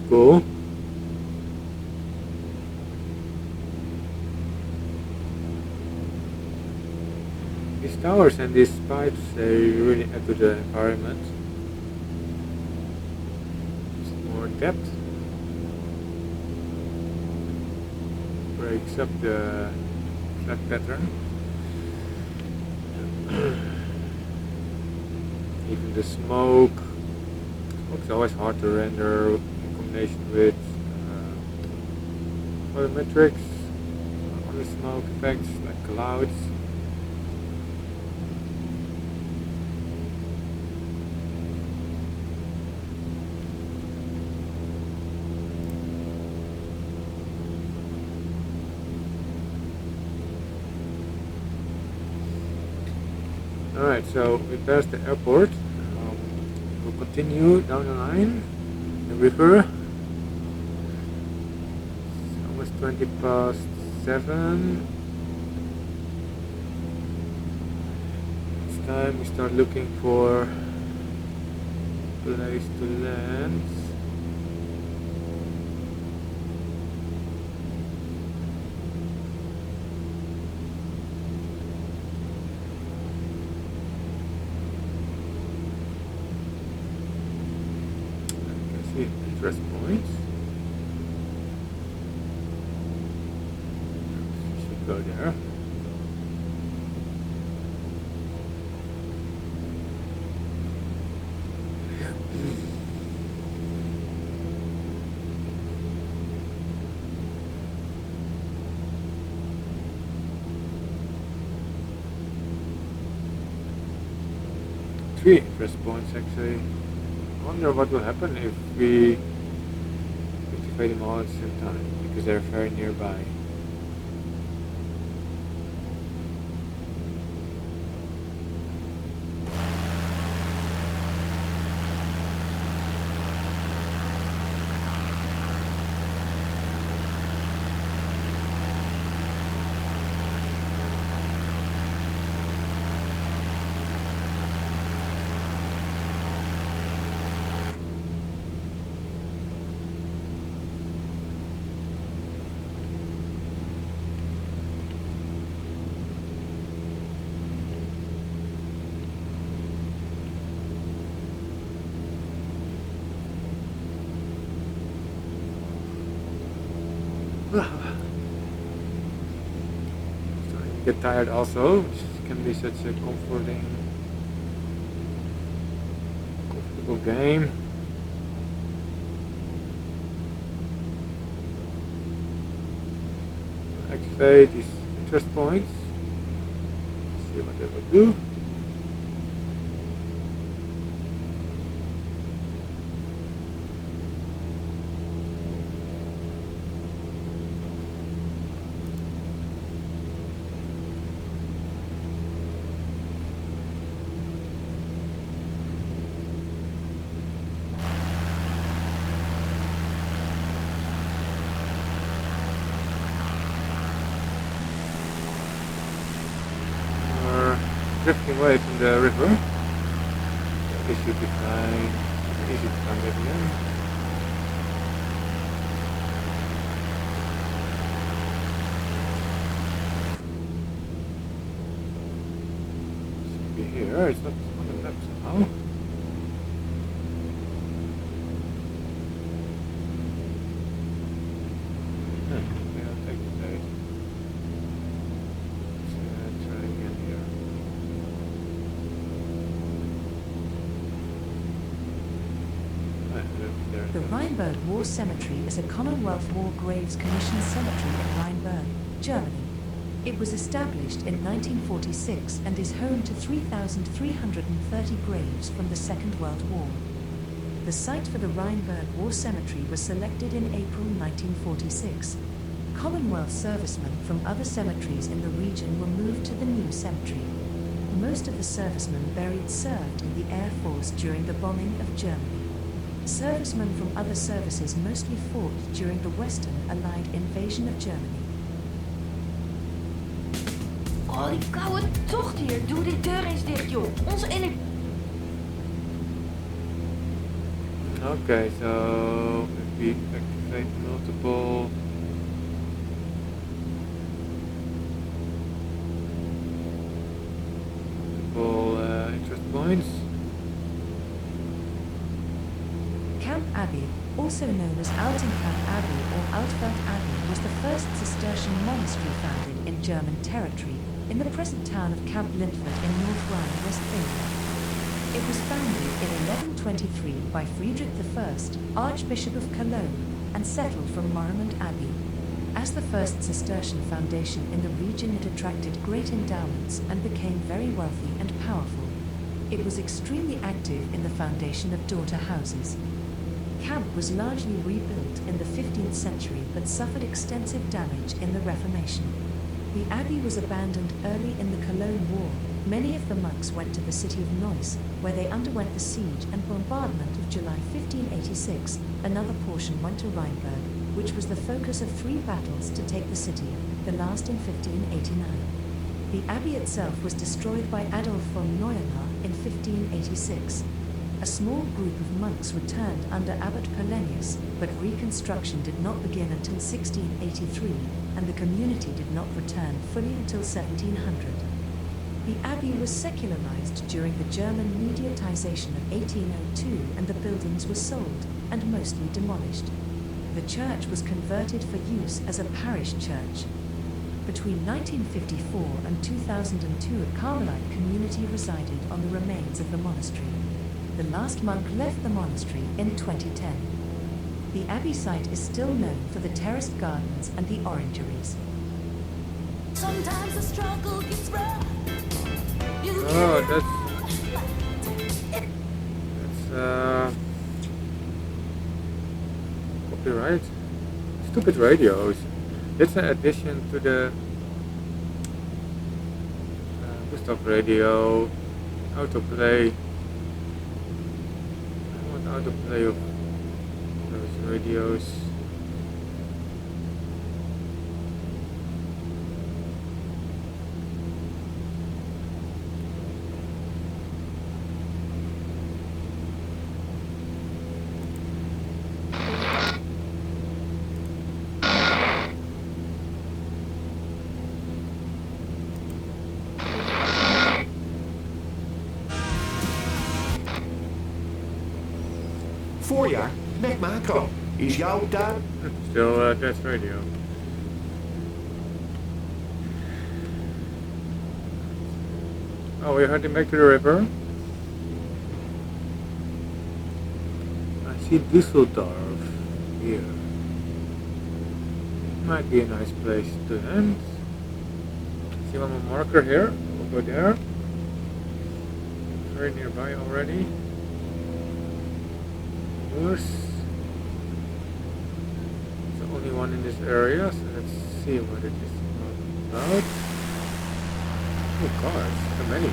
Cool. These towers and these pipes, they really add to the environment. It's more depth. Breaks up the flat pattern. Even the smoke. Smoke's always hard to render with volumetrics, other smoke effects like clouds. Alright, so we passed the airport. We'll continue down the line, the river. 7:20. It's time we start looking for a place to land. I can see interest points. Go there. Three interest points actually. I wonder what will happen if we activate them all at the same time, because they're very nearby. Starting to get tired also, which can be such a comfortable game. Activate these interest points. See what they will do. Drifting away from the river. This should be fine. Easy to find it again. Should be here. It's not on the map somehow. I'll take the date. Let's try again here. The Rheinberg War Cemetery is a Commonwealth War Graves Commission cemetery in Rheinberg, Germany. It was established in 1946 and is home to 3,330 graves from the Second World War. The site for the Rheinberg War Cemetery was selected in April 1946. Commonwealth servicemen from other cemeteries in the region were moved to the new cemetery. Most of the servicemen buried served in the Air Force during the bombing of Germany. Servicemen from other services mostly fought during the Western Allied invasion of Germany. Oh, die koude tocht hier. Doe die deur eens dicht, joh. Onze energie... Okay, so if we activate multiple interest points. Camp Abbey, also known as Altenkamp Abbey or Altfeld Abbey, was the first Cistercian monastery founded in German territory, in the present town of Camp Lindford in North Rhine-Westphalia. It was founded in 1123 by Friedrich I, Archbishop of Cologne, and settled from Marmont Abbey. As the first Cistercian foundation in the region, it attracted great endowments and became very wealthy and powerful. It was extremely active in the foundation of daughter houses. Camp was largely rebuilt in the 15th century but suffered extensive damage in the Reformation. The abbey was abandoned early in the Cologne War. Many of the monks went to the city of Neuss, where they underwent the siege and bombardment of July 1586. Another portion went to Rheinberg, which was the focus of 3 battles to take the city, the last in 1589. The abbey itself was destroyed by Adolf von Neuenahr in 1586. A small group of monks returned under Abbot Polenius, but reconstruction did not begin until 1683, and the community did not return fully until 1700. The abbey was secularized during the German mediatization of 1802, and the buildings were sold, and mostly demolished. The church was converted for use as a parish church. Between 1954 and 2002, a Carmelite community resided on the remains of the monastery. The last monk left the monastery in 2010. The abbey site is still known for the terraced gardens and the orangeries. Sometimes the struggle gets rough. Oh, that's copyright. Stupid radios. It's an addition to the Gustav radio autoplay. I want autoplay of those radios. Voorjaar met macro. Is jouw tuin? Still, that's radio. Oh, we're heading back to the river. I see Düsseldorf here. Might be a nice place to end. See one more marker here. We'll go there. Very nearby already. It's the only one in this area, so let's see what it is about. Oh cars, so many.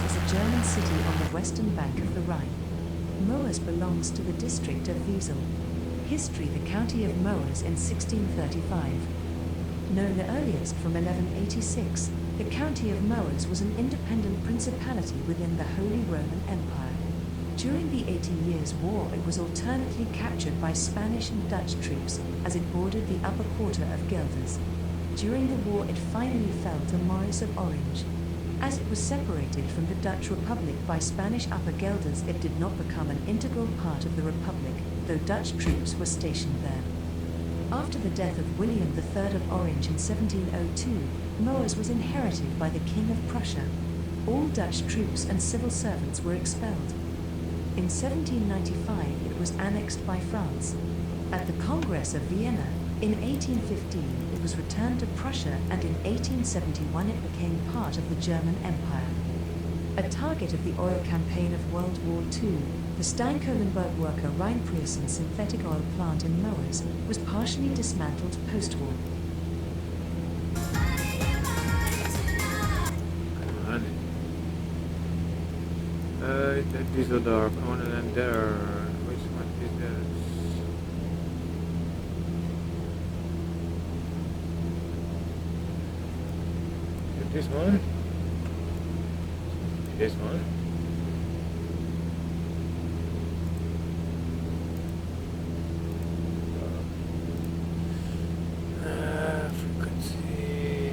is a German city on the western bank of the Rhine. Moers belongs to the district of Wiesel. History: the county of Moers in 1635. Known earliest from 1186, the county of Moers was an independent principality within the Holy Roman Empire. During the 80 Years' War, it was alternately captured by Spanish and Dutch troops as it bordered the upper quarter of Gelders. During the war, it finally fell to Maurice of Orange. As it was separated from the Dutch Republic by Spanish Upper Gelders, it did not become an integral part of the Republic, though Dutch troops were stationed there. After the death of William III of Orange in 1702, Moers was inherited by the King of Prussia. All Dutch troops and civil servants were expelled. In 1795, it was annexed by France. At the Congress of Vienna, in 1815, it was returned to Prussia, and in 1871 it became part of the German Empire. A target of the oil campaign of World War II, the Steinkohlenberg worker Rhine River synthetic oil plant in Moers was partially dismantled post-war. Düsseldorf, I want to land there. Which one is this? Is it this one? This one? Frequency.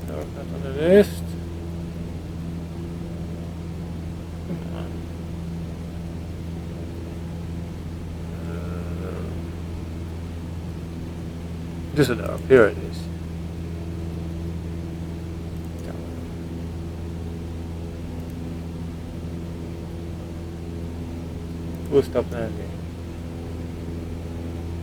No, not on the list. Come on. Düsseldorf, here it is. Full stop landing.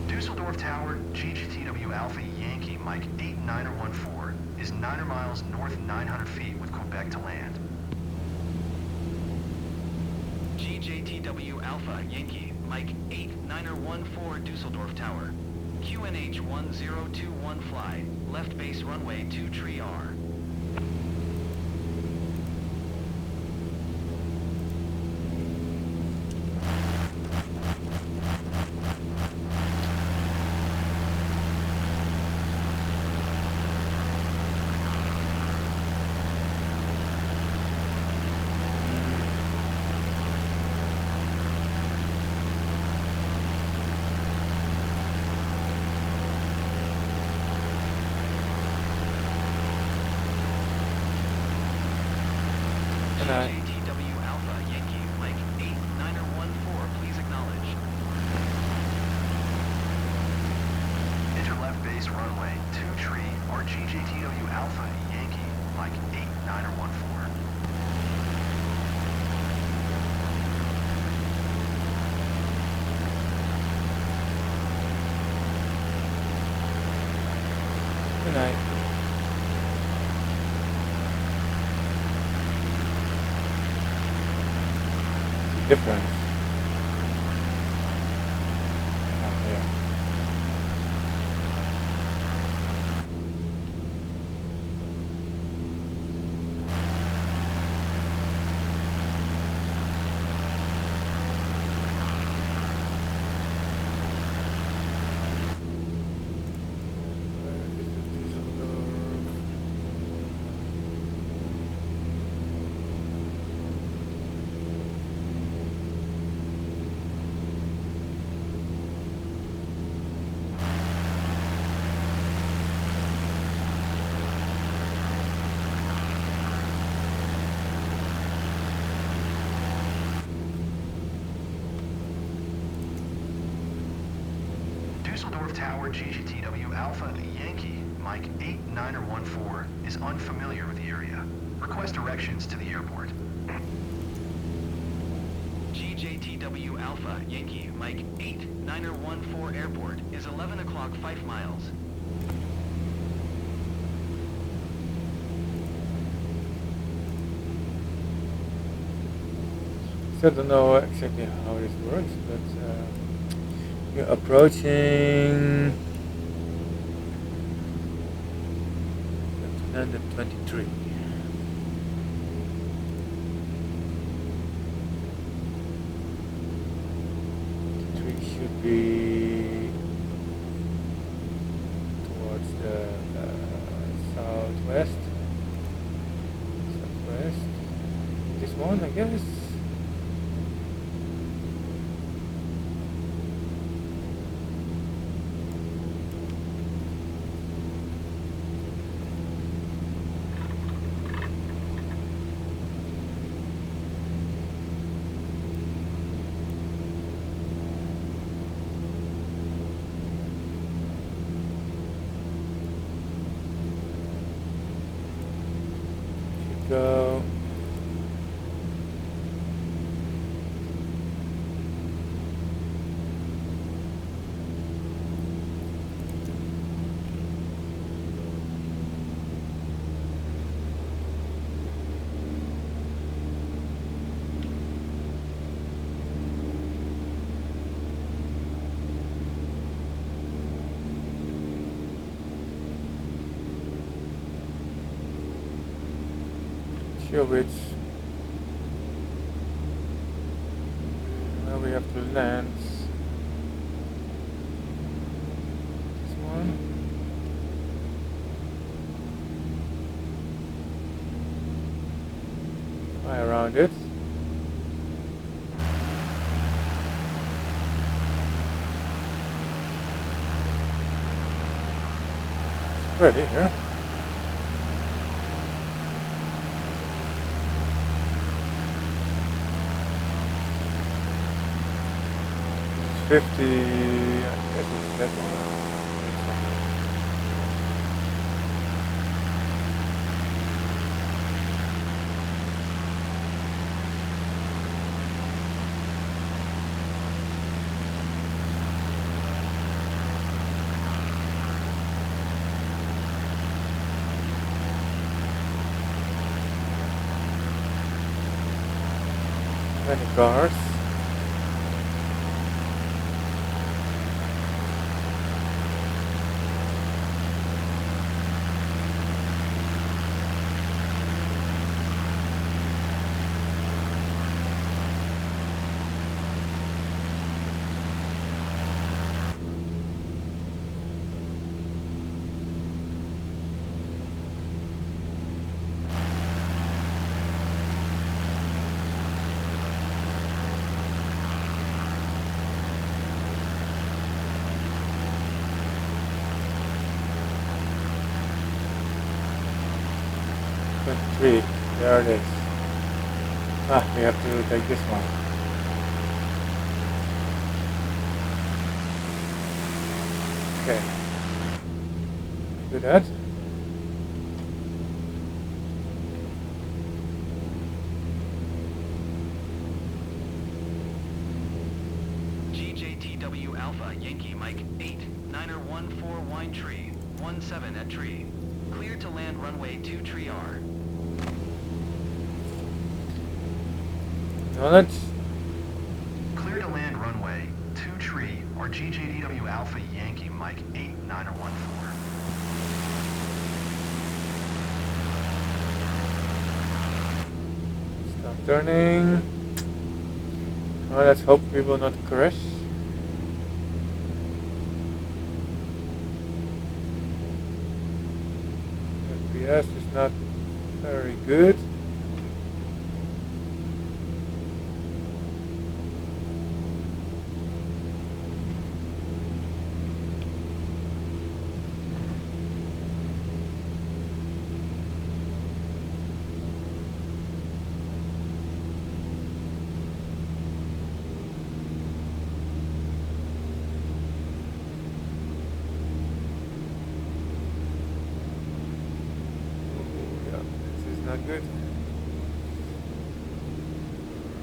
Düsseldorf Tower, GGTW Alpha Yankee Mike 8914 is 9 miles north 900 feet with Quebec to land. GJTW Alpha Yankee Mike 8914 Düsseldorf Tower. QNH 1021 fly, left base runway 2 tree R. GJTW Alpha Yankee Mike 8914, please acknowledge. Enter left base runway 2 tree or GJTW Alpha Yankee Mike 8914. Good night. Difference. Oh, yeah. Düsseldorf Tower GGTW Alpha Yankee Mike 8914 is unfamiliar with the area. Request directions to the airport. GJTW Alpha Yankee Mike 8914 airport is 11 o'clock 5 miles. Still don't know exactly how this works, but We're approaching 123. Should be towards the southwest. This one, I guess. Go. Which where we have to land. This one. Fly around it. It's ready here. 50, I guess it's that one. Many cars. Three. There it is. Ah, we have to take this one. Okay. Do that. GJTW Alpha Yankee Mike 8 9er 14 Wine Tree 17 at tree. Clear to land runway 2 tree R. Knowledge. Clear to land runway 2 tree or GJDW Alpha Yankee Mike 8 9er 14. Stop turning. Well, let's hope we will not crash. FPS is not very good. Not good.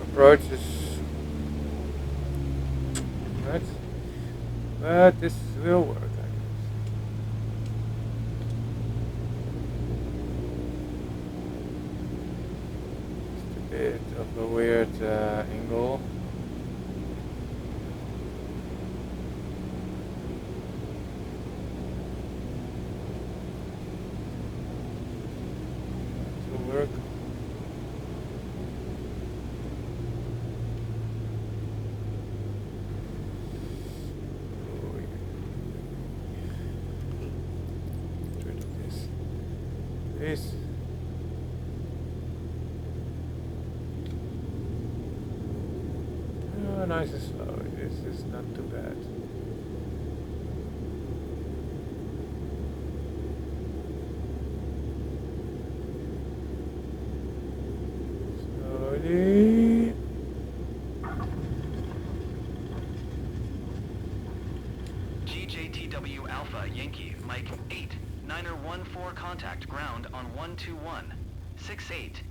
Approach is right, but this will work, I guess. Just a bit of a weird angle. Please. Oh, nice and slow. This is not too bad. Slowly. GJTW Alpha Yankee Mike 8 Niner 14 contact ground on 121 68.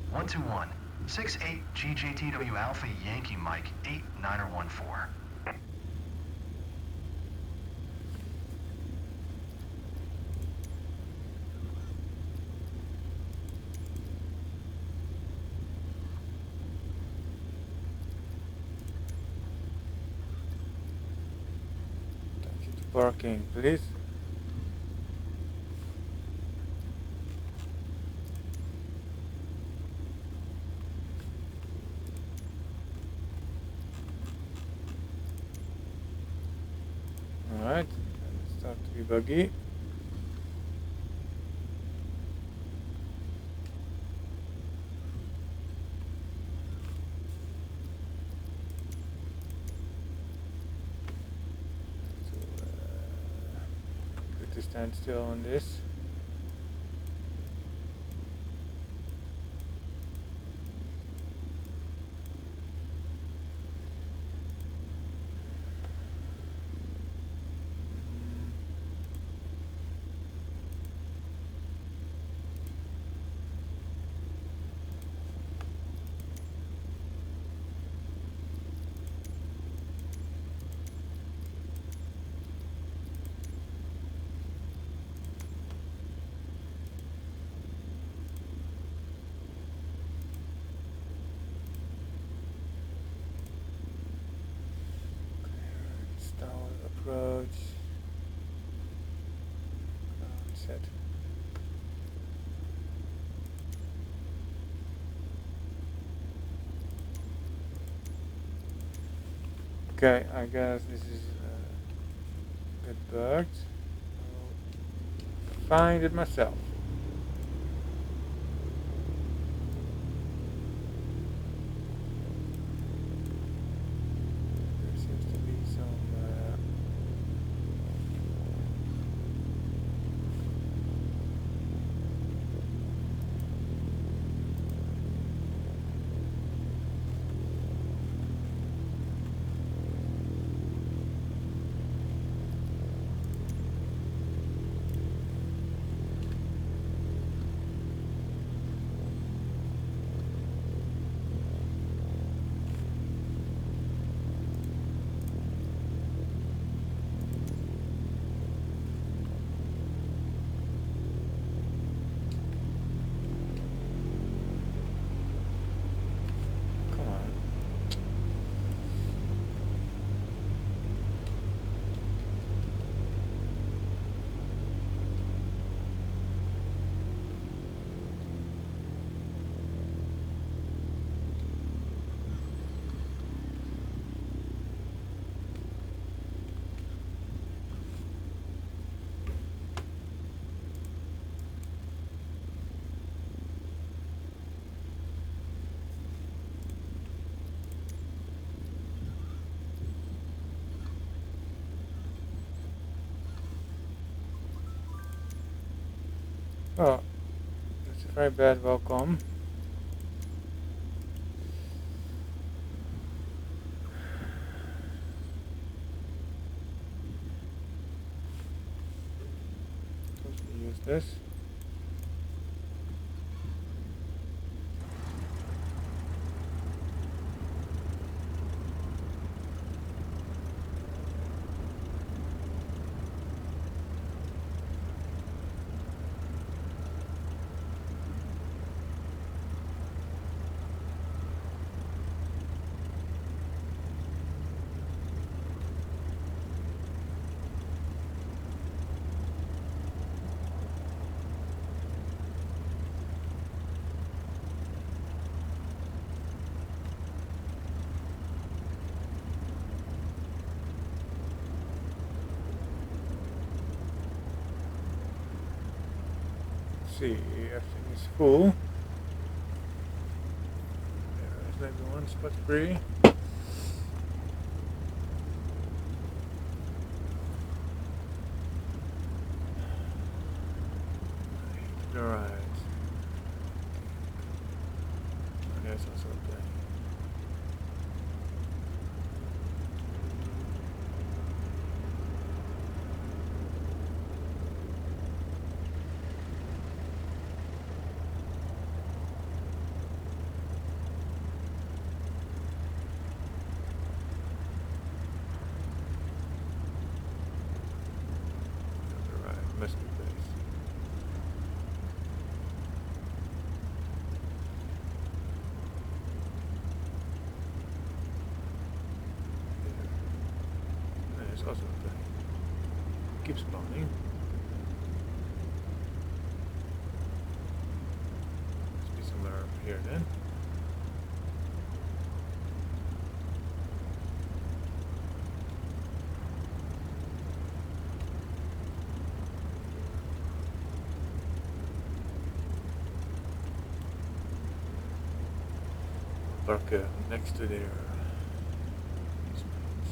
121 68 GJTW Alpha Yankee Mike 8 Niner 14. Parking, please. Alright, let's start to be buggy. To stand still on this. Approach. Set. Okay, I guess this is a good bird. I'll find it myself. There seems to be some oh, that's a very bad welcome. Totally useless. see, everything is full. There's maybe one spot free. Alright. Oh, there's also a plane. Alright, must be base. There's also a plane. Keeps spawning. Must be somewhere up here then. Park next to their these planes.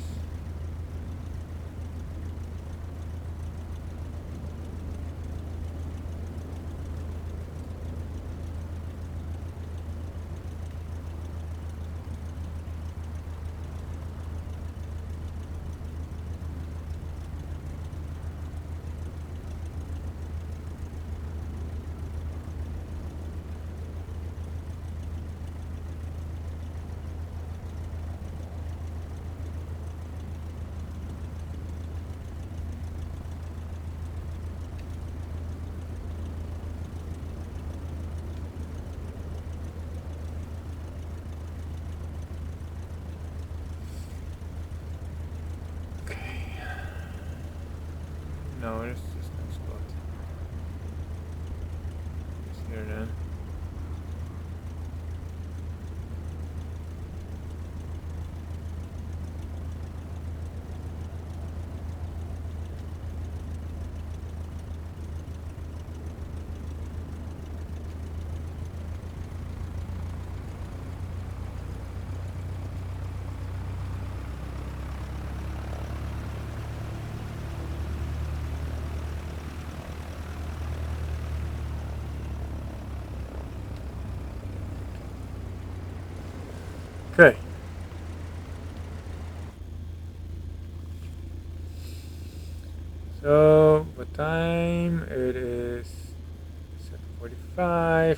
No, it's just no spot. It's here then. Okay. So, what time? It is 7:45.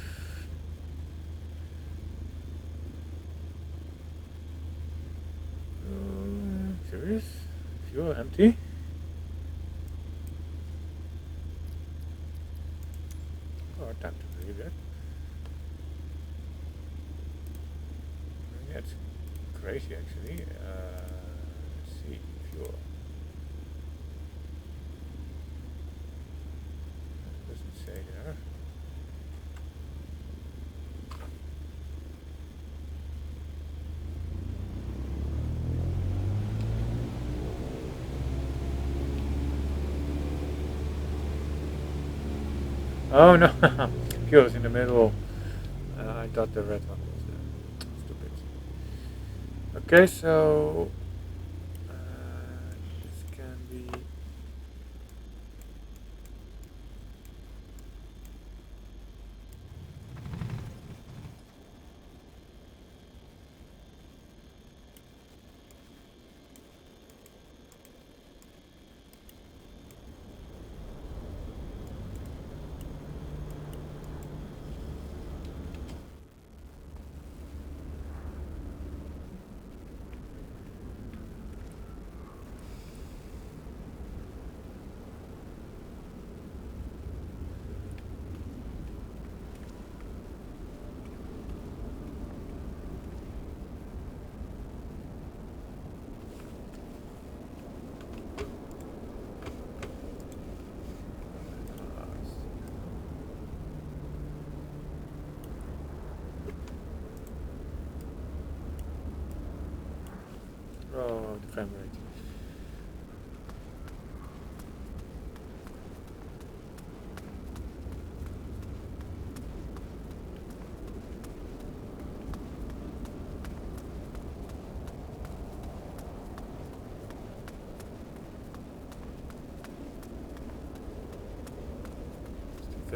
Serious? Fuel empty? Oh, time to leave it. That's crazy actually. Let's see, fuel. Doesn't say there. Oh no, fuel is in the middle. I thought the red one was there. Stupid. Okay, so this can be. Oh, the frame rate.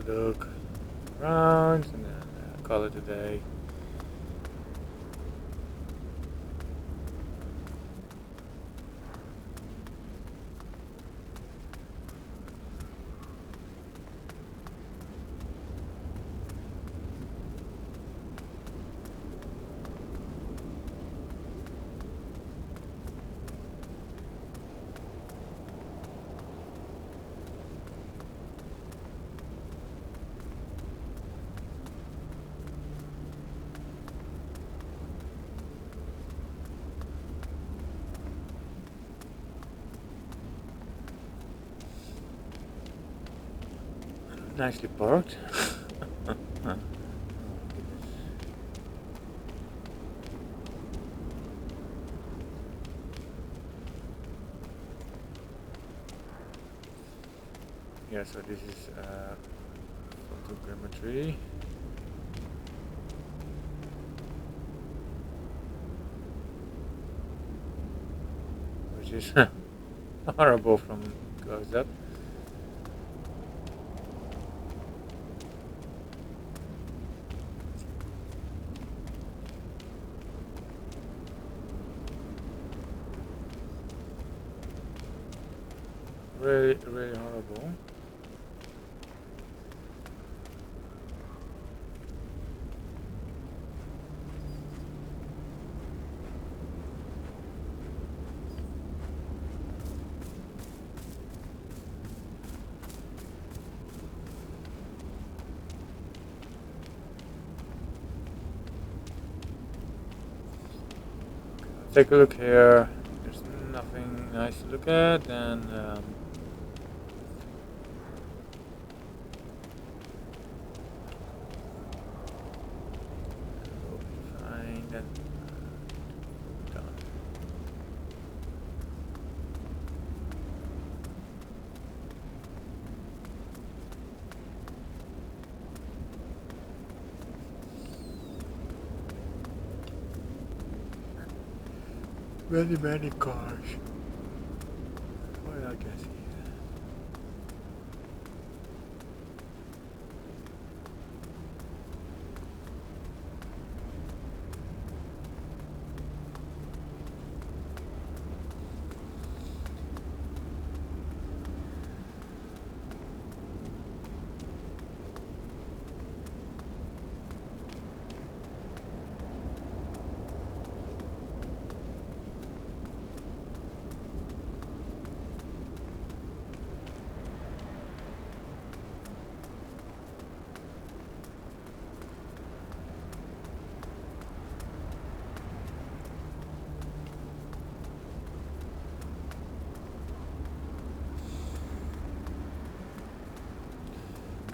look around and then call it a day. Nicely parked. Yeah, so this is photogrammetry. Which is horrible from close up. Really, really horrible. Take a look here. There's nothing nice to look at, and we'll be fine. Then done. Many cars. Well, I guess here.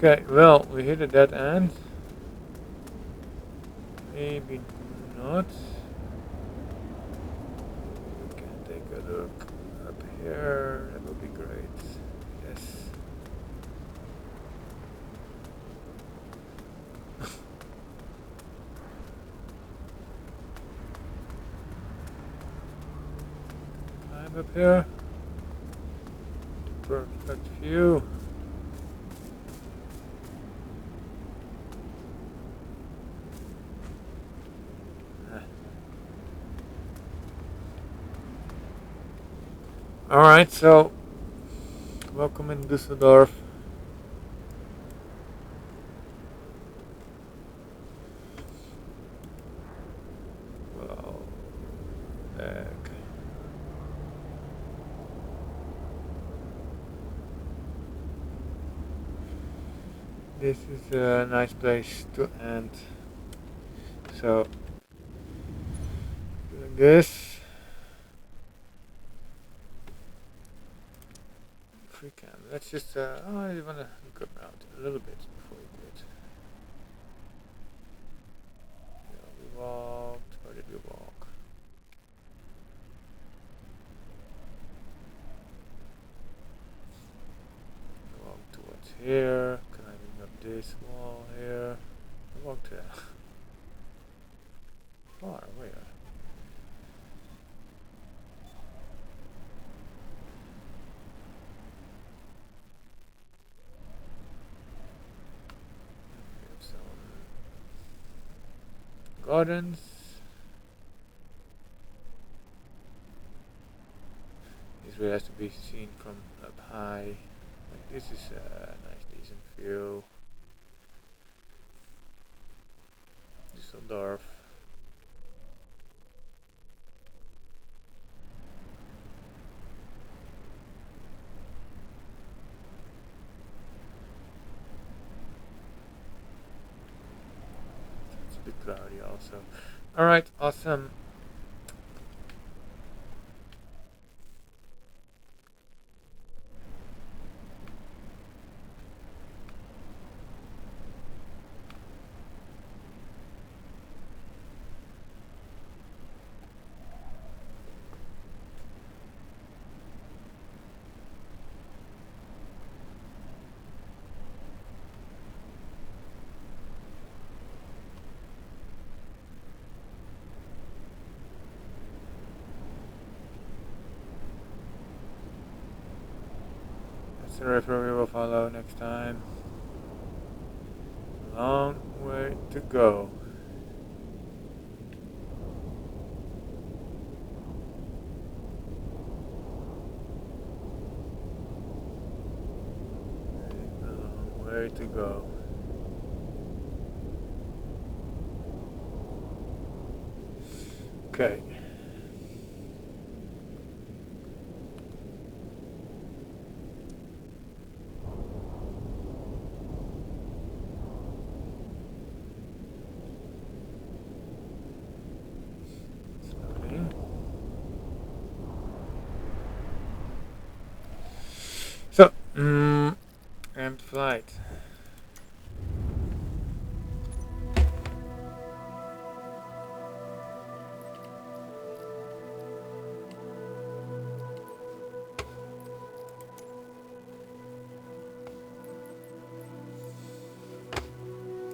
Okay, well, we hit a dead end. Maybe not. We can take a look up here. That would be great. Yes. Climb up here. Perfect view. Alright, so welcome in Düsseldorf. Well, back. This is a nice place to end. So, doing this. Let's just, I want to look around a little bit before we do it. Yeah, we walked, where did we walk? We walked towards here, climbing up this wall here. We walked there. Far, where? gardens. This really has to be seen from up high. Like this is a nice decent view. Düsseldorf. It's a bit cloudy also. Alright, awesome. That's the river we will follow next time. Long way to go. A long way to go. Okay. So, and flight.